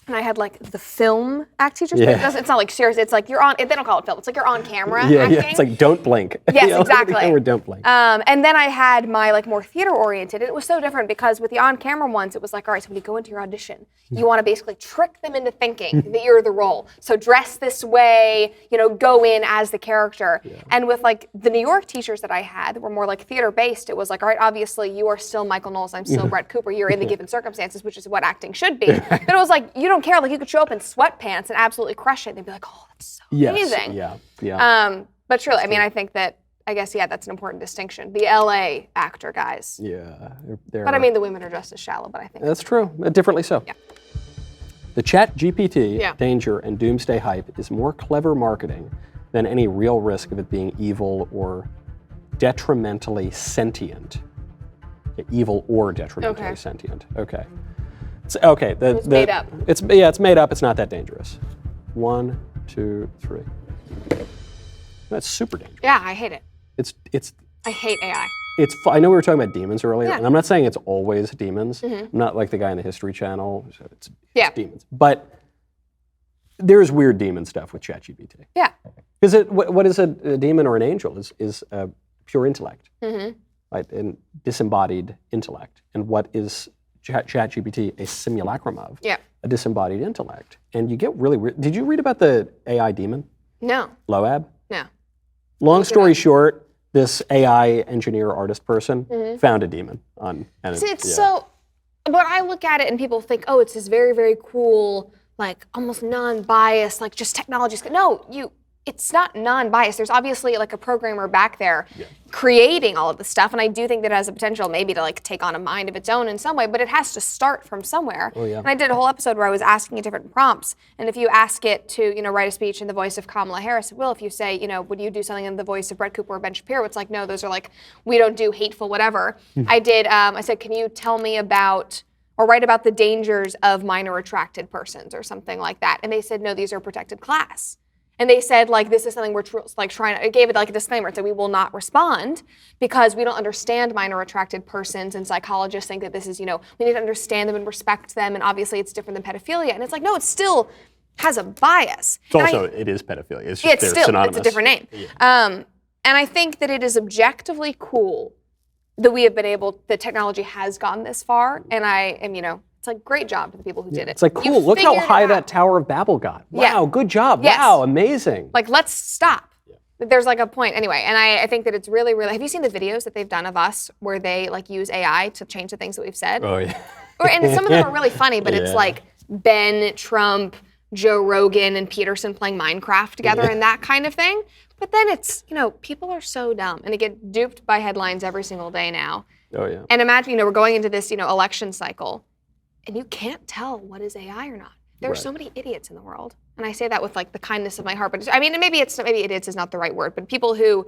And I had the film act teachers, but it's not serious. It's you're on, they don't call it film. It's you're on camera acting. Yeah, it's don't blink. Yes, exactly. Camera, don't blink. And then I had my more theater oriented. It was so different because with the on camera ones, it was all right, so when you go into your audition, you want to basically trick them into thinking that you're the role. So dress this way, go in as the character. Yeah. And with the New York teachers that I had that were more theater based, it was all right, obviously you are still Michael Knowles, I'm still Brett Cooper, you're in the given circumstances, which is what acting should be. But it was you don't care, you could show up in sweatpants and absolutely crush it. They'd be like, oh, that's so amazing. Yeah. But truly, I think that, that's an important distinction. The LA actor guys. Yeah. But the women are just as shallow, but I think. That's true. Differently so. Yeah. The Chat GPT Yeah. danger and doomsday hype is more clever marketing than any real risk of it being evil or detrimentally sentient. Yeah, evil or detrimentally Okay. sentient. Okay. Okay. It's made up. It's made up. It's not that dangerous. 1, 2, 3. That's super dangerous. Yeah, I hate it. It's I hate AI. I know we were talking about demons earlier, Yeah. and I'm not saying it's always demons. I'm not like the guy in the History Channel. So it's Yeah. demons. But there's weird demon stuff with ChatGPT. Yeah. Because what is a demon or an angel is pure intellect, Mm-hmm. right? And disembodied intellect. And what is ChatGPT a simulacrum of? Yeah. A disembodied intellect. And you get really weird. Did you read about the AI demon, No. Loab? No. Long story short, this AI engineer artist person found a demon on. And See, it's so. But I look at it and people think, oh, it's this very, very cool, like almost non-biased, like just technology. No, it's not non-biased. There's obviously like a programmer back there creating all of this stuff, and I do think that it has the potential maybe to like take on a mind of its own in some way, but it has to start from somewhere. Oh, yeah. And I did a whole episode where I was asking it different prompts, and if you ask it to, write a speech in the voice of Kamala Harris, it will. If you say, would you do something in the voice of Brett Cooper or Ben Shapiro, it's like, no, those are like, we don't do hateful whatever. I said, can you tell me about or write about the dangers of minor attracted persons or something like that? And they said, no, these are protected class. And they said, like, this is something we're trying to, it gave it like a disclaimer. It said, we will not respond because we don't understand minor attracted persons, and psychologists think that this is, we need to understand them and respect them, and obviously it's different than pedophilia. And it's like, no, it still has a bias. It's also, it is pedophilia. It's just they're synonymous. It's a different name. Yeah. And I think that it is objectively cool that we have been able, that technology has gone this far, and I am, it's like great job to the people who did it. It's like, cool, look how high that Tower of Babel got. Wow, good job. Yes. Wow, amazing. Like, let's stop. There's like a point. Anyway, and I think that it's really, really, have you seen the videos that they've done of us where they like use AI to change the things that we've said? Oh, yeah. And some of them are really funny, but it's like Ben, Trump, Joe Rogan, and Peterson playing Minecraft together and that kind of thing. But then it's, people are so dumb and they get duped by headlines every single day now. Oh, yeah. And imagine, we're going into this, election cycle. And you can't tell what is AI or not. There are so many idiots in the world. And I say that with like the kindness of my heart. But maybe idiots is not the right word, but people who,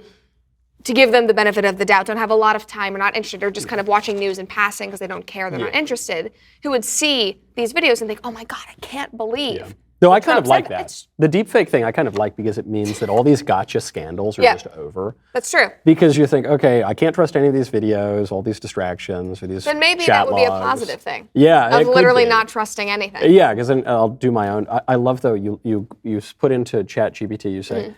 to give them the benefit of the doubt, don't have a lot of time, are not interested, or just kind of watching news and passing because they don't care, they're not interested, who would see these videos and think, oh my God, I can't believe. Though I kind of like Trump that. said The deepfake thing I kind of like because it means that all these gotcha scandals are just over. That's true. Because you think, okay, I can't trust any of these videos, all these distractions, or these Then maybe chat that would be a logs. positive thing. Yeah, it Of could literally be. not trusting anything. Yeah, because then I'll do my own. I love though you put into ChatGPT, you say,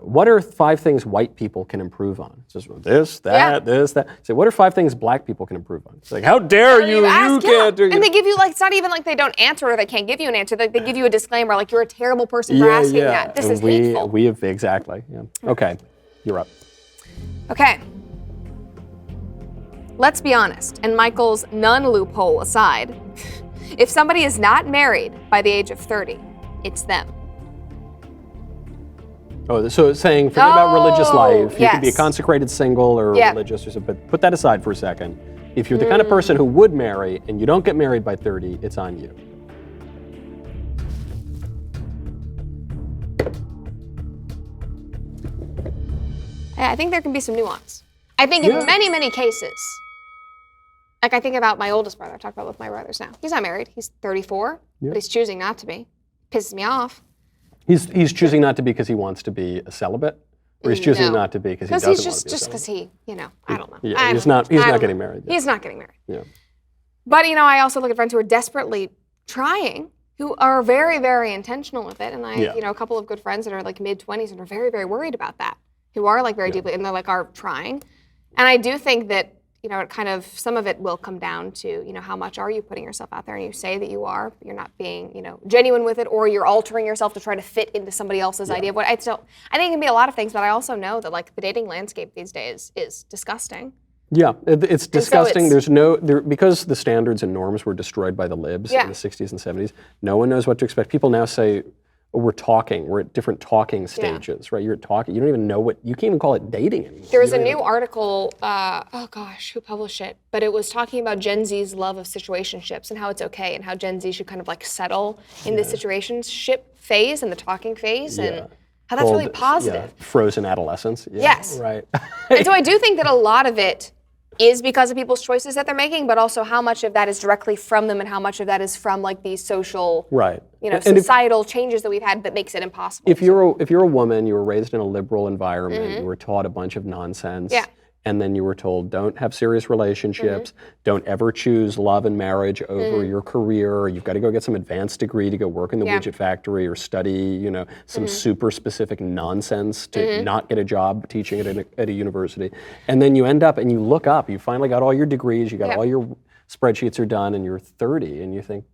what are 5 things white people can improve on? It says this, that, this, that. So what are 5 things black people can improve on? It's like, how dare you? You can't do. And they give you it's not even like they don't answer or they can't give you an answer. They give you a disclaimer, like you're a terrible person for asking that. This is hateful. We have exactly. Yeah. Okay, you're up. Okay. Let's be honest, and Michael's non-loophole aside, if somebody is not married by the age of 30, it's them. Oh, so it's saying, forget about religious life. You can be a yes. consecrated single or religious or something, but put that aside for a second. If you're the kind of person who would marry and you don't get married by 30, it's on you. I think there can be some nuance. I think in many, many cases, like I think about my oldest brother, I talk about with my brothers now. He's not married, he's 34, but he's choosing not to be. Pisses me off. He's choosing not to be because he wants to be a celibate, or he's choosing not to be because he doesn't want to be a celibate. Just because he, I don't know. Yeah, he's not getting married. He's not getting married. Yeah. But I also look at friends who are desperately trying, who are very, very intentional with it, and I, a couple of good friends that are like mid-20s and are very, very worried about that, who are like very deeply, and they're like are trying, and I do think that it kind of, some of it will come down to, how much are you putting yourself out there, and you say that you are, but you're not being, genuine with it, or you're altering yourself to try to fit into somebody else's idea of what. I think it can be a lot of things, but I also know that like the dating landscape these days is disgusting. Yeah, it's disgusting. So because the standards and norms were destroyed by the libs in the 60s and 70s, no one knows what to expect. People now say, we're talking. We're at different talking stages, right? You're talking. You don't even know what. You can't even call it dating anymore. There was a new article. Oh gosh, who published it? But it was talking about Gen Z's love of situationships and how it's okay, and how Gen Z should kind of like settle in the situationship phase and the talking phase, and how that's really positive. Frozen adolescence. Yeah, yes. Right. And so I do think that a lot of it is because of people's choices that they're making, but also how much of that is directly from them and how much of that is from like these social, societal changes that we've had that makes it impossible. If you're a woman, you were raised in a liberal environment, you were taught a bunch of nonsense, and then you were told don't have serious relationships, don't ever choose love and marriage over your career, you've got to go get some advanced degree to go work in the widget factory or study, some super specific nonsense to not get a job teaching at a university. And then you end up and you look up, you finally got all your degrees, you got all your spreadsheets are done, and you're 30 and you think,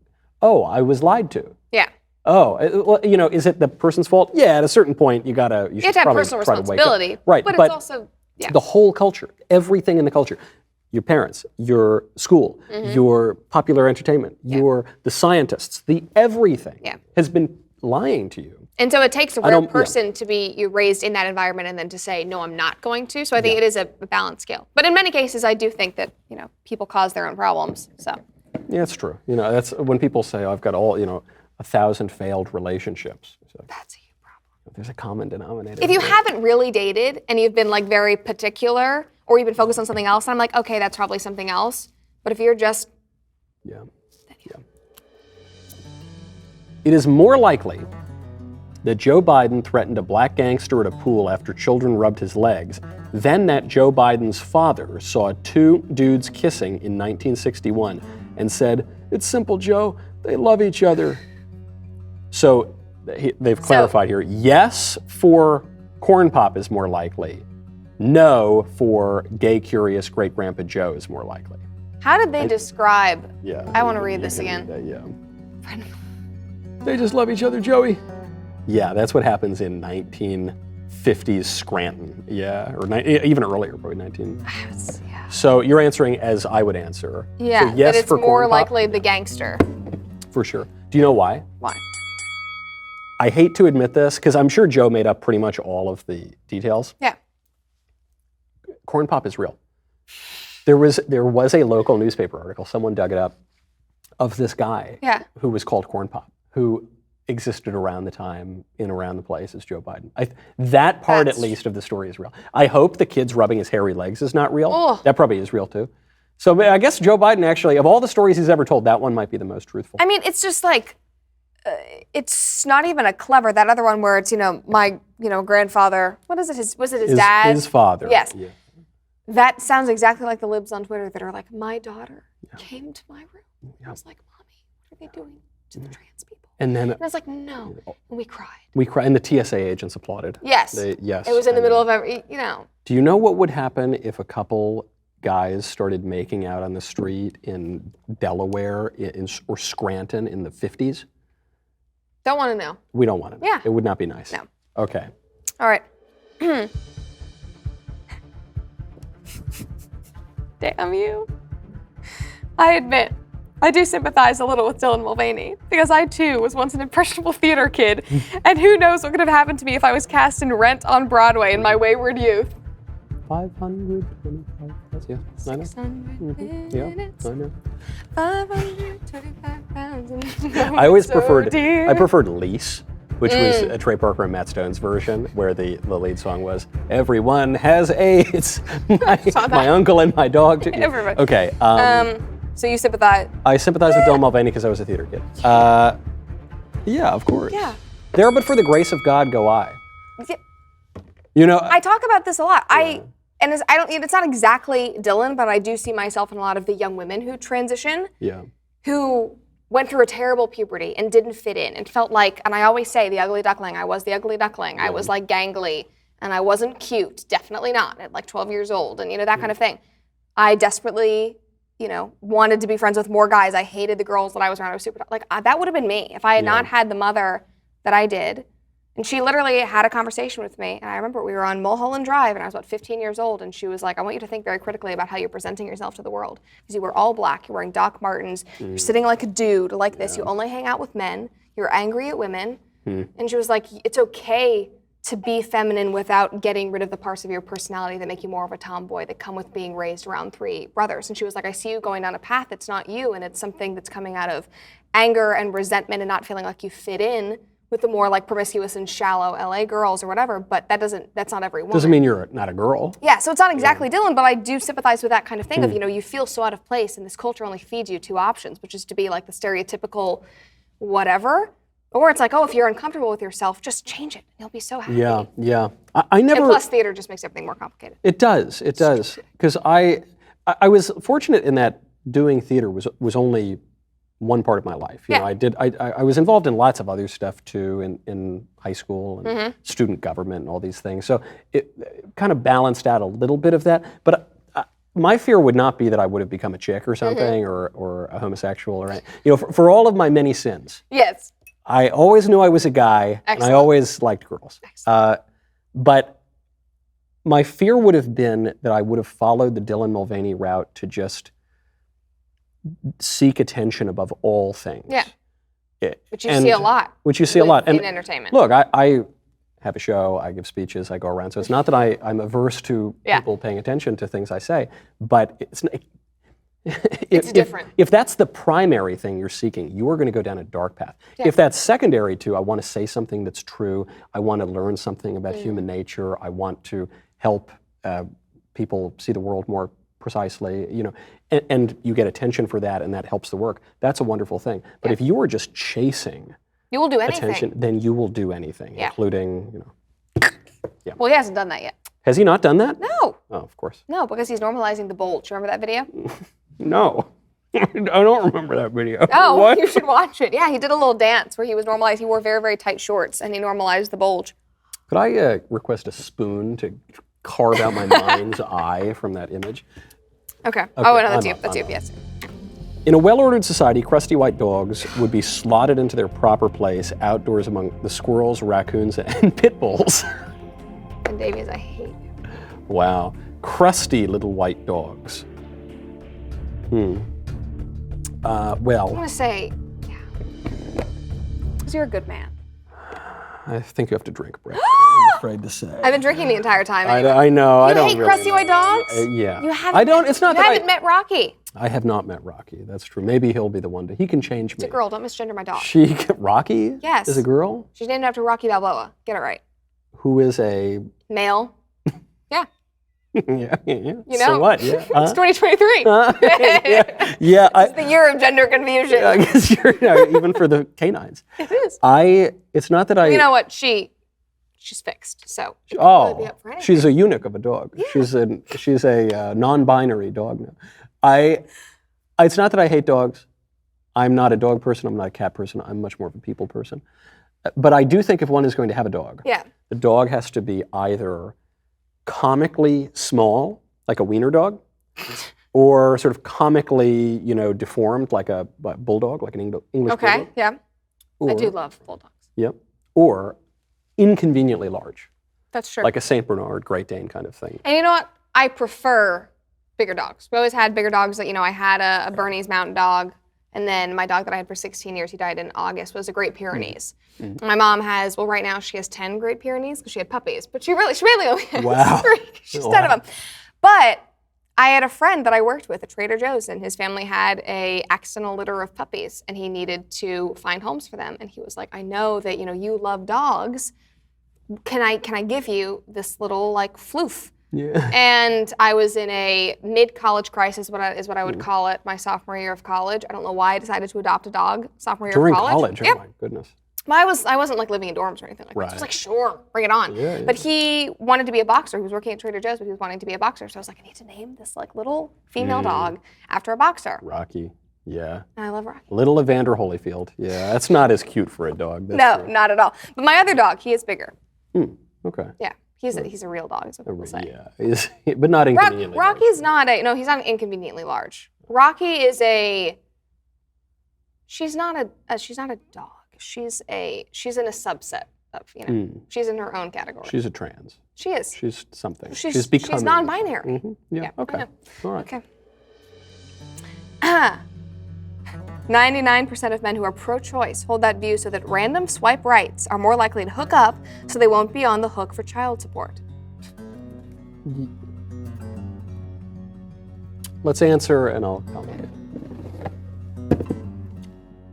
oh, I was lied to. Yeah. Oh, well, is it the person's fault? Yeah, at a certain point you have to have personal responsibility. Right, but it's also the whole culture, everything in the culture, your parents, your school, your popular entertainment, the scientists, the everything has been lying to you. And so it takes a rare person to be raised in that environment and then to say, no, I'm not going to. So I think it is a balanced scale. But in many cases, I do think that, people cause their own problems. So. Yeah, it's true. That's when people say, I've got all, 1,000 failed relationships. So, that's a huge problem. There's a common denominator. If you haven't really dated and you've been like very particular or you've been focused on something else, I'm like, okay, that's probably something else. But if you're just... It is more likely that Joe Biden threatened a black gangster at a pool after children rubbed his legs than that Joe Biden's father saw two dudes kissing in 1961 and said, "It's simple, Joe. They love each other." So they've clarified here. Yes, for corn pop is more likely. No, for gay curious great grandpa Joe is more likely. How did they describe? Yeah. I want to read this again. They just love each other, Joey. Yeah, that's what happens in 1950s Scranton. Yeah, or even earlier, probably 19. So you're answering as I would answer. Yeah, so yes, that it's for more corn likely pop, the gangster. For sure. Do you know why? Why? I hate to admit this, because I'm sure Joe made up pretty much all of the details. Yeah. Corn pop is real. There was a local newspaper article, someone dug it up, of this guy who was called Corn Pop, who existed around the time in around the place as Joe Biden. That part, at least, of the story is real. I hope the kids rubbing his hairy legs is not real. Oh. That probably is real too. So I guess Joe Biden actually, of all the stories he's ever told, that one might be the most truthful. I mean, it's just like, it's not even a clever, that other one where it's, my, grandfather, what is it, was it his dad? His father. Yes. Yeah. That sounds exactly like the libs on Twitter that are like, my daughter came to my room. I was like, Mommy, what are they doing to the trans people? And then I was like, no. And we cried. We cried, and the TSA agents applauded. Yes. Yes. It was in the middle of every, Do you know what would happen if a couple guys started making out on the street in Delaware or Scranton in the 50s? Don't want to know. We don't want to know. Yeah. It would not be nice. No. Okay. All right. Damn you. I admit, I do sympathize a little with Dylan Mulvaney because I too was once an impressionable theater kid, and who knows what could have happened to me if I was cast in Rent on Broadway in my wayward youth. 525. That's yeah. 600 Yeah. minutes. I know. 525 pounds. I always So preferred. dear. I preferred Lease, which was a Trey Parker and Matt Stone's version, where the lead song was "Everyone has AIDS." My uncle and my dog too. Everybody. Okay. So you sympathize? I sympathize with Dylan Mulvaney because I was a theater kid. Yeah, of course. Yeah. There, but for the grace of God, go I. Yeah. I talk about this a lot. It's not exactly Dylan, but I do see myself in a lot of the young women who transition. Yeah. Who went through a terrible puberty and didn't fit in and felt like, and I always say the ugly duckling, I was the ugly duckling. I was like gangly and I wasn't cute, definitely not at like 12 years old and that kind of thing. I desperately, wanted to be friends with more guys. I hated the girls that I was around. I was super, that would have been me if I had not had the mother that I did. And she literally had a conversation with me. And I remember we were on Mulholland Drive and I was about 15 years old. And she was like, I want you to think very critically about how you're presenting yourself to the world. Because you were all black, you're wearing Doc Martens, you're sitting like a dude like this, you only hang out with men, you're angry at women. And she was like, it's okay to be feminine without getting rid of the parts of your personality that make you more of a tomboy, that come with being raised around 3 brothers. And she was like, I see you going down a path that's not you, and it's something that's coming out of anger and resentment and not feeling like you fit in with the more like promiscuous and shallow LA girls or whatever, but that's not every woman. Doesn't mean you're not a girl. Yeah, so it's not exactly Dylan, but I do sympathize with that kind of thing of, you feel so out of place, and this culture only feeds you 2 options, which is to be like the stereotypical whatever, or it's like, oh, if you're uncomfortable with yourself, just change it. You'll be so happy. Yeah. I never. And plus, theater just makes everything more complicated. It does. Because I was fortunate in that doing theater was only one part of my life. You know, I was involved in lots of other stuff too in high school and student government and all these things. So it kind of balanced out a little bit of that. But my fear would not be that I would have become a chick or something or a homosexual or anything. You know, for all of my many sins. Yes. I always knew I was a guy, and I always liked girls. But my fear would have been that I would have followed the Dylan Mulvaney route to just seek attention above all things. Yeah. Which you see a lot. Which you see a lot. In entertainment. Look, I have a show, I give speeches, I go around. So it's not that I'm averse to people paying attention to things I say, but it's different. If that's the primary thing you're seeking, you are going to go down a dark path. Yeah. If that's secondary to, I want to say something that's true, I want to learn something about human nature, I want to help people see the world more precisely, you know, and you get attention for that, and that helps the work. That's a wonderful thing. But if you are just chasing you will do anything. attention, then you will do anything, including, you know. Yeah. Well, he hasn't done that yet. Has he not done that? No. Oh, of course. No, because he's normalizing the bulge. Remember that video? No. I don't remember that video. Oh, what? You should watch it. Yeah, he did a little dance where he was normalized. He wore very, very tight shorts, and he normalized the bulge. Could I request a spoon to carve out my mind's eye from that image? Okay. Oh, no, that's you. That's you, yes. In a well-ordered society, crusty white dogs would be slotted into their proper place outdoors among the squirrels, raccoons, and pit bulls. And Davies, I hate you. Wow. Crusty little white dogs. Well. I want to say, because you're a good man. I think you have to drink, Brett. I'm afraid to say. I've been drinking the entire time. Anyway. I know. I don't hate really crusty white dogs? Yeah. You haven't. I don't. It's not. You that haven't met Rocky. I have not met Rocky. That's true. Maybe he'll be the one. He can change me. It's a girl. Don't misgender my dog. Rocky? Yes. Is a girl? She's named after Rocky Balboa. Get it right. Who is a male? Yeah. yeah. You know? So what? Yeah. It's 2023. Yeah. It's the year of gender confusion. I guess even for the canines. It is. It's not that I. You know what? She's fixed. So. Oh, she's a eunuch of a dog. Yeah. She's a non-binary dog now. It's not that I hate dogs. I'm not a dog person. I'm not a cat person. I'm much more of a people person. But I do think if one is going to have a dog, the dog has to be either comically small, like a wiener dog, or sort of comically, deformed, like a bulldog, like an English bulldog. Okay, yeah. I do love bulldogs. Yep. Or inconveniently large. That's true. Like a Saint Bernard, Great Dane kind of thing. And you know what? I prefer bigger dogs. We always had bigger dogs. I had a Bernese Mountain Dog, and then my dog that I had for 16 years, he died in August, was a Great Pyrenees. Mm-hmm. My mom has, right now she has 10 Great Pyrenees because she had puppies, but she really only has 3. She's 10 of them. But I had a friend that I worked with at Trader Joe's, and his family had a accidental litter of puppies, and he needed to find homes for them. And he was like, I know that, you love dogs. Can I give you this little floof? Yeah. And I was in a mid-college crisis, is what I would call it, my sophomore year of college. I don't know why I decided to adopt a dog sophomore year During of college. During college? Oh my goodness. Well, I wasn't living in dorms or anything like that. I was like, sure, bring it on. Yeah. But he wanted to be a boxer. He was working at Trader Joe's, but he was wanting to be a boxer. So I was like, I need to name this little female dog after a boxer. Rocky. Yeah. And I love Rocky. Little Evander Holyfield. Yeah, that's not as cute for a dog. No, not at all. But my other dog, he is bigger. Okay. Yeah. He's a real dog, is what people say. Yeah, but not inconveniently large. Rocky's he's not inconveniently large. Rocky is she's not a dog. She's in a subset of, she's in her own category. She's a trans. She is. She's something. She's becoming. She's non-binary. Mm-hmm. Yeah, okay. All right. Okay. 99% of men who are pro-choice hold that view so that random swipe rights are more likely to hook up so they won't be on the hook for child support. Let's answer and I'll comment.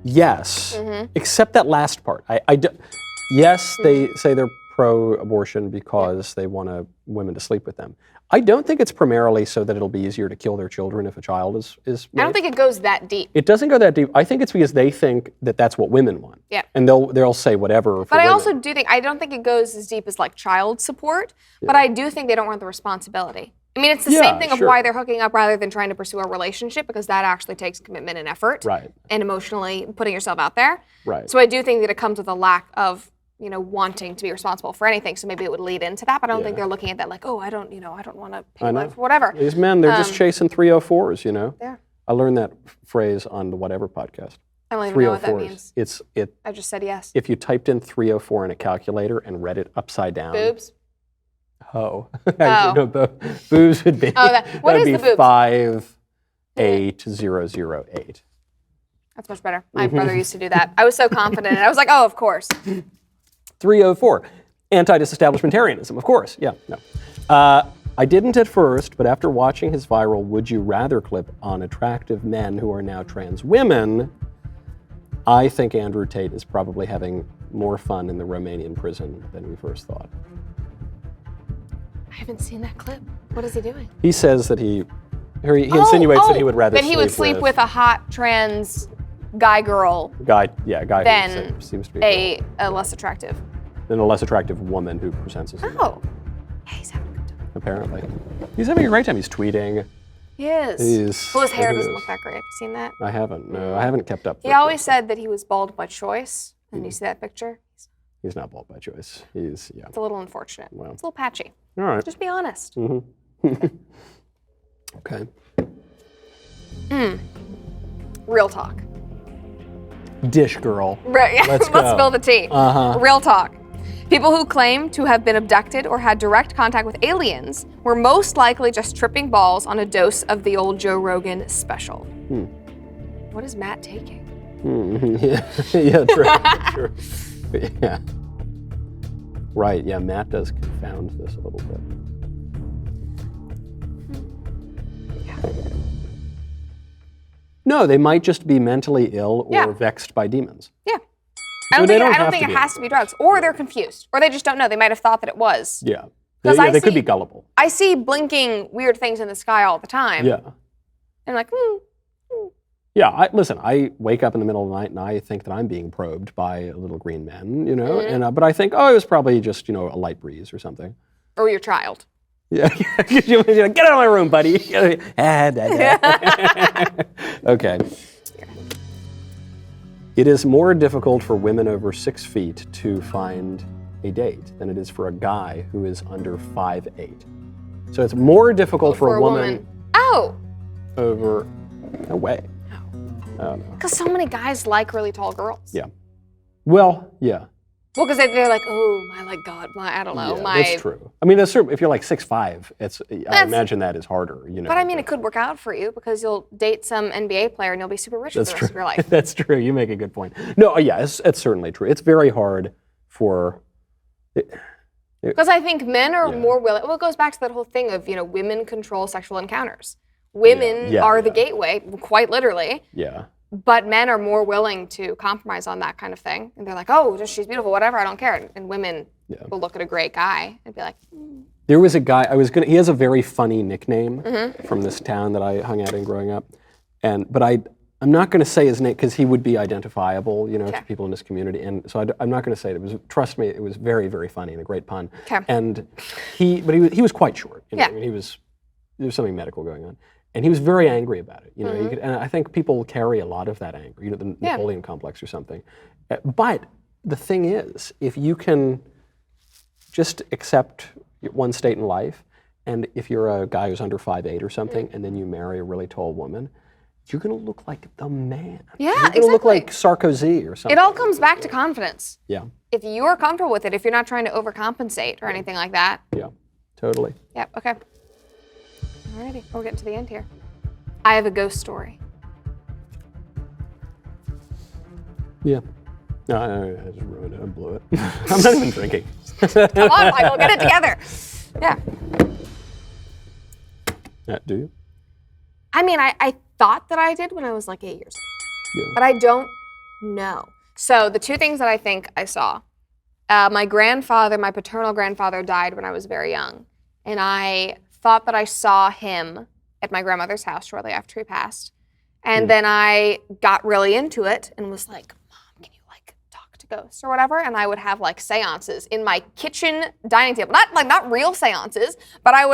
Yes, except that last part. Yes, they say they're pro-abortion because they want women to sleep with them. I don't think it's primarily so that it'll be easier to kill their children if a child is made. I don't think it goes that deep. It doesn't go that deep. I think it's because they think that that's what women want. Yeah. And they'll say whatever for But I women. also do think, I don't think it goes as deep as like child support, but I do think they don't want the responsibility. I mean, it's the same thing of why they're hooking up rather than trying to pursue a relationship, because that actually takes commitment and effort. Right. And emotionally putting yourself out there. Right. So I do think that it comes with a lack of, wanting to be responsible for anything. So maybe it would lead into that, but I don't think they're looking at that like, oh, I don't want to pay life for whatever. These men, they're just chasing 304s, Yeah. I learned that phrase on the Whatever podcast. I don't even know what that 304s. means. It. I just said yes. If you typed in 304 in a calculator and read it upside down. Boobs? Oh. Actually, no, boobs would be. What is the boobs? 58008. That's much better. My brother used to do that. I was so confident, and I was like, oh, of course. 304. Anti-disestablishmentarianism, of course. Yeah, no. I didn't at first, but after watching his viral Would You Rather clip on attractive men who are now trans women, I think Andrew Tate is probably having more fun in the Romanian prison than we first thought. I haven't seen that clip. What is he doing? He says that he insinuates that he would rather that he would sleep with a hot trans guy guy than who seems to be a less attractive. Than a less attractive woman who presents as a Oh. Yeah, he's having a good time. Apparently. He's having a great time. He's tweeting. He is. Well, his hair doesn't look that great. Have you seen that? I haven't. No, I haven't kept up. He always said that he was bald by choice. And you see that picture? He's not bald by choice. It's a little unfortunate. Well. It's a little patchy. All right. Just be honest. Okay. Real talk. Dish girl. Right. Yeah. Let's Let's spill the tea. Real talk. People who claim to have been abducted or had direct contact with aliens were most likely just tripping balls on a dose of the old Joe Rogan special. What is Matt taking? Yeah, true. Yeah. Right, yeah, Matt does confound this a little bit. No, they might just be mentally ill or vexed by demons. Yeah. So I don't think it has to be drugs. Or they're confused. Or they just don't know. They might have thought that it was. Yeah. They could be gullible. I see blinking weird things in the sky all the time. Yeah. And I'm like, Yeah, listen, I wake up in the middle of the night and I think that I'm being probed by little green men, and but I think, it was probably just, a light breeze or something. Or your child. Yeah, get out of my room, buddy. Okay. It is more difficult for women over 6 feet to find a date than it is for a guy who is under 5'8". So it's more difficult for a woman. Oh. Over. No way. Oh, no. Because so many guys like really tall girls. Yeah. Well, yeah. Well, because they're like, I don't know. Yeah, that's true. I mean, that's true. If you're like 6'5", I imagine that is harder, But I mean, it could work out for you because you'll date some NBA player and you'll be super rich for the rest of your life. That's true. You make a good point. No, yeah, it's certainly true. It's very hard for... Because I think men are more willing... Well, it goes back to that whole thing of, women control sexual encounters. Women are the gateway, quite literally. Yeah. But men are more willing to compromise on that kind of thing. And they're like, she's beautiful, whatever, I don't care. And women will look at a great guy and be like, There was a guy, he has a very funny nickname from this town that I hung out in growing up. But I'm not going to say his name because he would be identifiable, to people in this community. And so I'm not going to say it. Trust me, it was very, very funny and a great pun. Okay. And he was quite short. I mean, there was something medical going on. And he was very angry about it. And I think people carry a lot of that anger, the Napoleon complex or something. But the thing is, if you can just accept one state in life, and if you're a guy who's under 5'8" or something, and then you marry a really tall woman, you're going to look like the man. Yeah, you're going to look like Sarkozy or something. It all comes back to confidence. Yeah. If you're comfortable with it, if you're not trying to overcompensate or anything like that. Yeah, totally. Yeah, okay. Alrighty, we're getting to the end here. I have a ghost story. Yeah. No, I just ruined it. I blew it. I'm not even drinking. Come on, Michael, get it together. Yeah. Do you? I mean, I thought that I did when I was like 8 years old, but I don't know. So the two things that I think I saw, my paternal grandfather died when I was very young, and I thought that I saw him at my grandmother's house shortly after he passed. And then I got really into it and was like, Mom, can you like talk to ghosts or whatever? And I would have like seances in my kitchen dining table. Not real seances, but I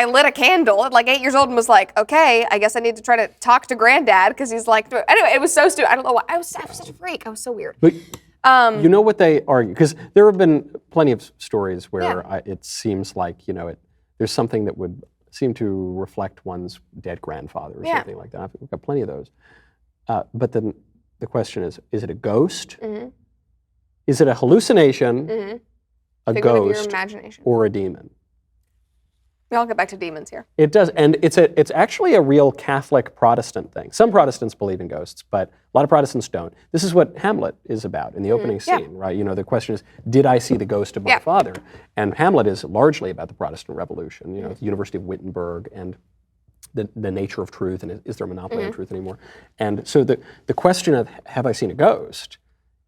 lit a candle at like 8 years old and was like, okay, I guess I need to try to talk to Granddad because he's like, anyway, it was so stupid. I don't know why. I was such a freak. I was so weird. But you know what they argue? Because there have been plenty of stories where it seems like, there's something that would seem to reflect one's dead grandfather or something like that. We've got plenty of those. But then the question is it a ghost? Mm-hmm. Is it a hallucination, a ghost, of your imagination, or a demon? We all get back to demons here. It does, and it's actually a real Catholic Protestant thing. Some Protestants believe in ghosts, but a lot of Protestants don't. This is what Hamlet is about in the opening scene, right? The question is, did I see the ghost of my father? And Hamlet is largely about the Protestant Revolution, the University of Wittenberg and the nature of truth, and is there a monopoly on truth anymore? And so the question of, have I seen a ghost,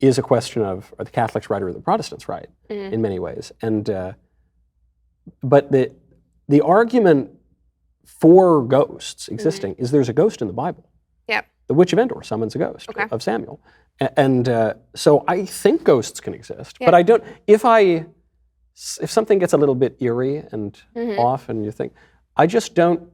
is a question of, are the Catholics right or the Protestants right, in many ways. And but the argument for ghosts existing is there's a ghost in the Bible. Yep. The Witch of Endor summons a ghost of Samuel. And so I think ghosts can exist, but I don't, if something gets a little bit eerie and off and you think, I just don't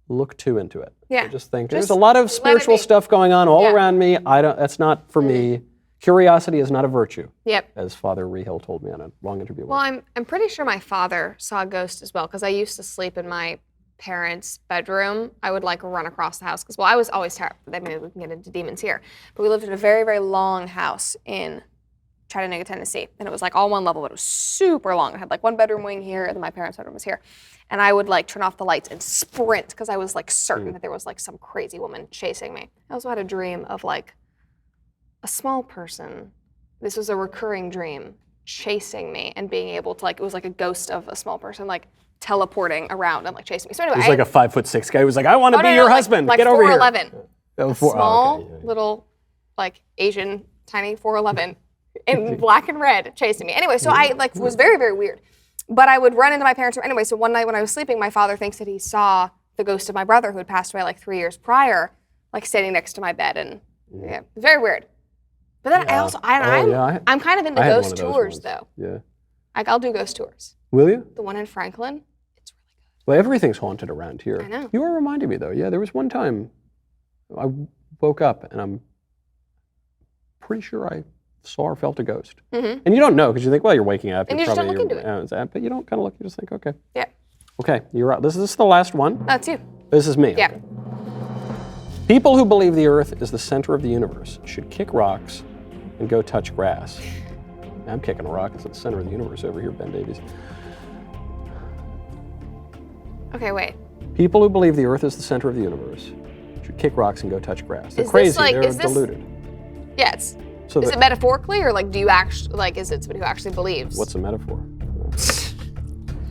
look too into it. Yeah. I just think there's a lot of spiritual stuff going on all around me. That's not for me. Curiosity is not a virtue. Yep. As Father Rehill told me on a long interview. Well, I'm pretty sure my father saw a ghost as well because I used to sleep in my parents' bedroom. I would like run across the house because, I was always terrified. I mean, we can get into demons here, but we lived in a very, very long house in Chattanooga, Tennessee, and it was like all one level, but it was super long. It had like one bedroom wing here, and then my parents' bedroom was here, and I would like turn off the lights and sprint because I was like certain that there was like some crazy woman chasing me. I also had a dream of like a small person, this was a recurring dream, chasing me and being able to it was like a ghost of a small person, like teleporting around and like chasing me. So anyway, it was like a 5'6" guy who was like, I want to be your husband, get over here. 4'11", small little like Asian tiny 4'11" in black and red chasing me. Anyway, so I was very, very weird. But I would run into my parents' room. Anyway, so one night when I was sleeping, my father thinks that he saw the ghost of my brother who had passed away like 3 years prior, like standing next to my bed, and very weird. But then I'm kind of into ghost tours though. Yeah. Like I'll do ghost tours. Will you? The one in Franklin, it's really good. Well, everything's haunted around here. I know. You are reminding me though. Yeah, there was one time I woke up and I'm pretty sure I saw or felt a ghost. Mm-hmm. And you don't know because you think, well, you're waking up. And you just don't look into it. But you don't kind of look. You just think, okay. Yeah. Okay, you're right. This is the last one. That's you. This is me. Yeah. Okay. People who believe the Earth is the center of the universe should kick rocks and go touch grass. I'm kicking a rock. It's at the center of the universe over here, Ben Davies. Okay, wait. People who believe the Earth is the center of the universe should kick rocks and go touch grass. They're crazy. They're deluded. Yeah, is it metaphorically, or do you actually, is it somebody who actually believes? What's a metaphor?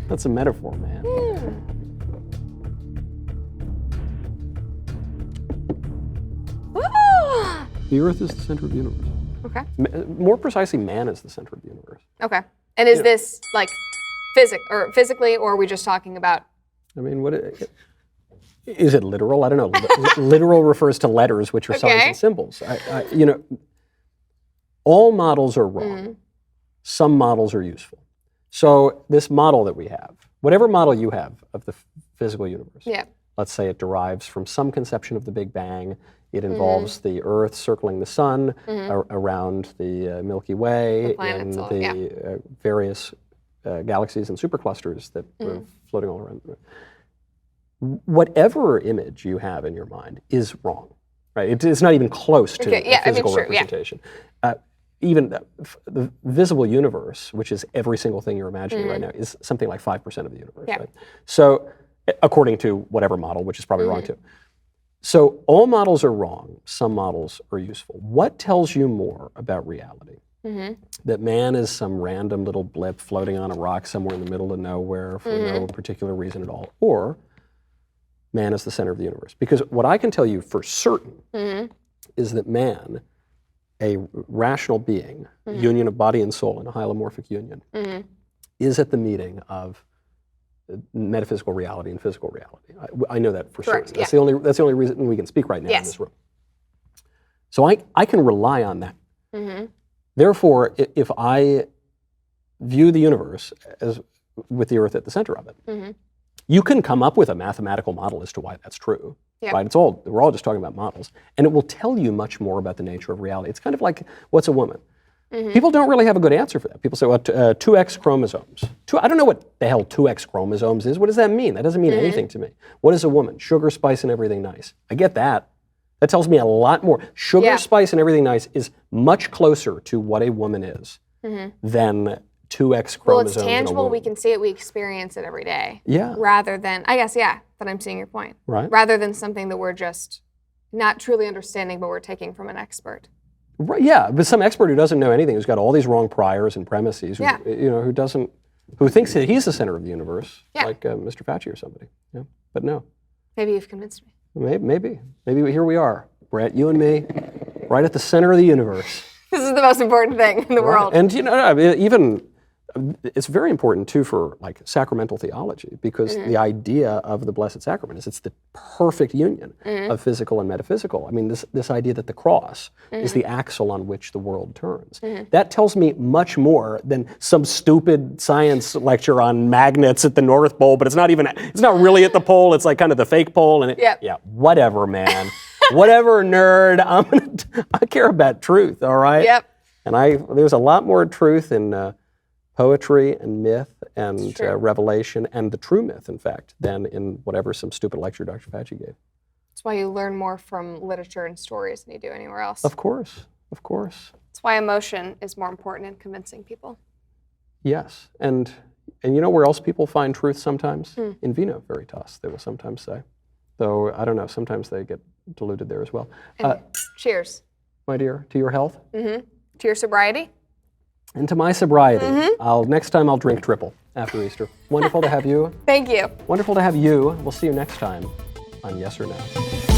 That's a metaphor, man. The Earth is the center of the universe. Okay. More precisely, man is the center of the universe. Okay. And is this physically, or are we just talking about? I mean, is it literal? I don't know. Literal refers to letters, which are signs and symbols. All models are wrong. Mm-hmm. Some models are useful. So this model that we have, whatever model you have of the physical universe, let's say it derives from some conception of the Big Bang. It involves the Earth circling the sun around the Milky Way and the various galaxies and superclusters that are floating all around. Whatever image you have in your mind is wrong, right? It's not even close to a physical representation. Even the visible universe, which is every single thing you're imagining right now, is something like 5% of the universe. Yeah. Right? So, according to whatever model, which is probably wrong too. So all models are wrong. Some models are useful. What tells you more about reality? That man is some random little blip floating on a rock somewhere in the middle of nowhere for no particular reason at all, or man is the center of the universe? Because what I can tell you for certain is that man, a rational being, union of body and soul in a hylomorphic union, is at the meeting of metaphysical reality and physical reality. I know that for Correct, certain. That's the only reason we can speak right now in this room. So I can rely on that. Therefore, if I view the universe as with the Earth at the center of it, you can come up with a mathematical model as to why that's true. Right? We're all just talking about models, and it will tell you much more about the nature of reality. It's kind of like, what's a woman? People don't really have a good answer for that. People say, well, 2X chromosomes. I don't know what the hell 2X chromosomes is. What does that mean? That doesn't mean anything to me. What is a woman? Sugar, spice, and everything nice. I get that. That tells me a lot more. Sugar, spice, and everything nice is much closer to what a woman is than 2X chromosomes. Well, it's tangible. We can see it. We experience it every day. Yeah. Rather than, I guess, that I'm seeing your point. Right. Rather than something that we're just not truly understanding, but we're taking from an expert. Right. Yeah, but some expert who doesn't know anything, who's got all these wrong priors and premises, who thinks that he's the center of the universe, like Mr. Fauci or somebody. Yeah. But no. Maybe you've convinced me. Maybe here we are, Brett, you and me, right at the center of the universe. This is the most important thing in the world. And even it's very important too for like sacramental theology, because the idea of the Blessed Sacrament is it's the perfect union of physical and metaphysical. I mean, this idea that the cross is the axle on which the world turns. That tells me much more than some stupid science lecture on magnets at the North Pole, but it's not really at the pole. It's like kind of the fake pole. And whatever, man. Whatever, nerd. I care about truth, all right? Yep. And there's a lot more truth in poetry and myth and revelation, and the true myth, in fact, than in whatever some stupid lecture Dr. Fauci gave. That's why you learn more from literature and stories than you do anywhere else. Of course. That's why emotion is more important in convincing people. Yes, and you know where else people find truth sometimes? In vino veritas, they will sometimes say. Though, I don't know, sometimes they get diluted there as well. Cheers. My dear, to your health. To your sobriety. And to my sobriety. Next time I'll drink triple after Easter. Wonderful to have you. Thank you. Wonderful to have you. We'll see you next time on Yes or No.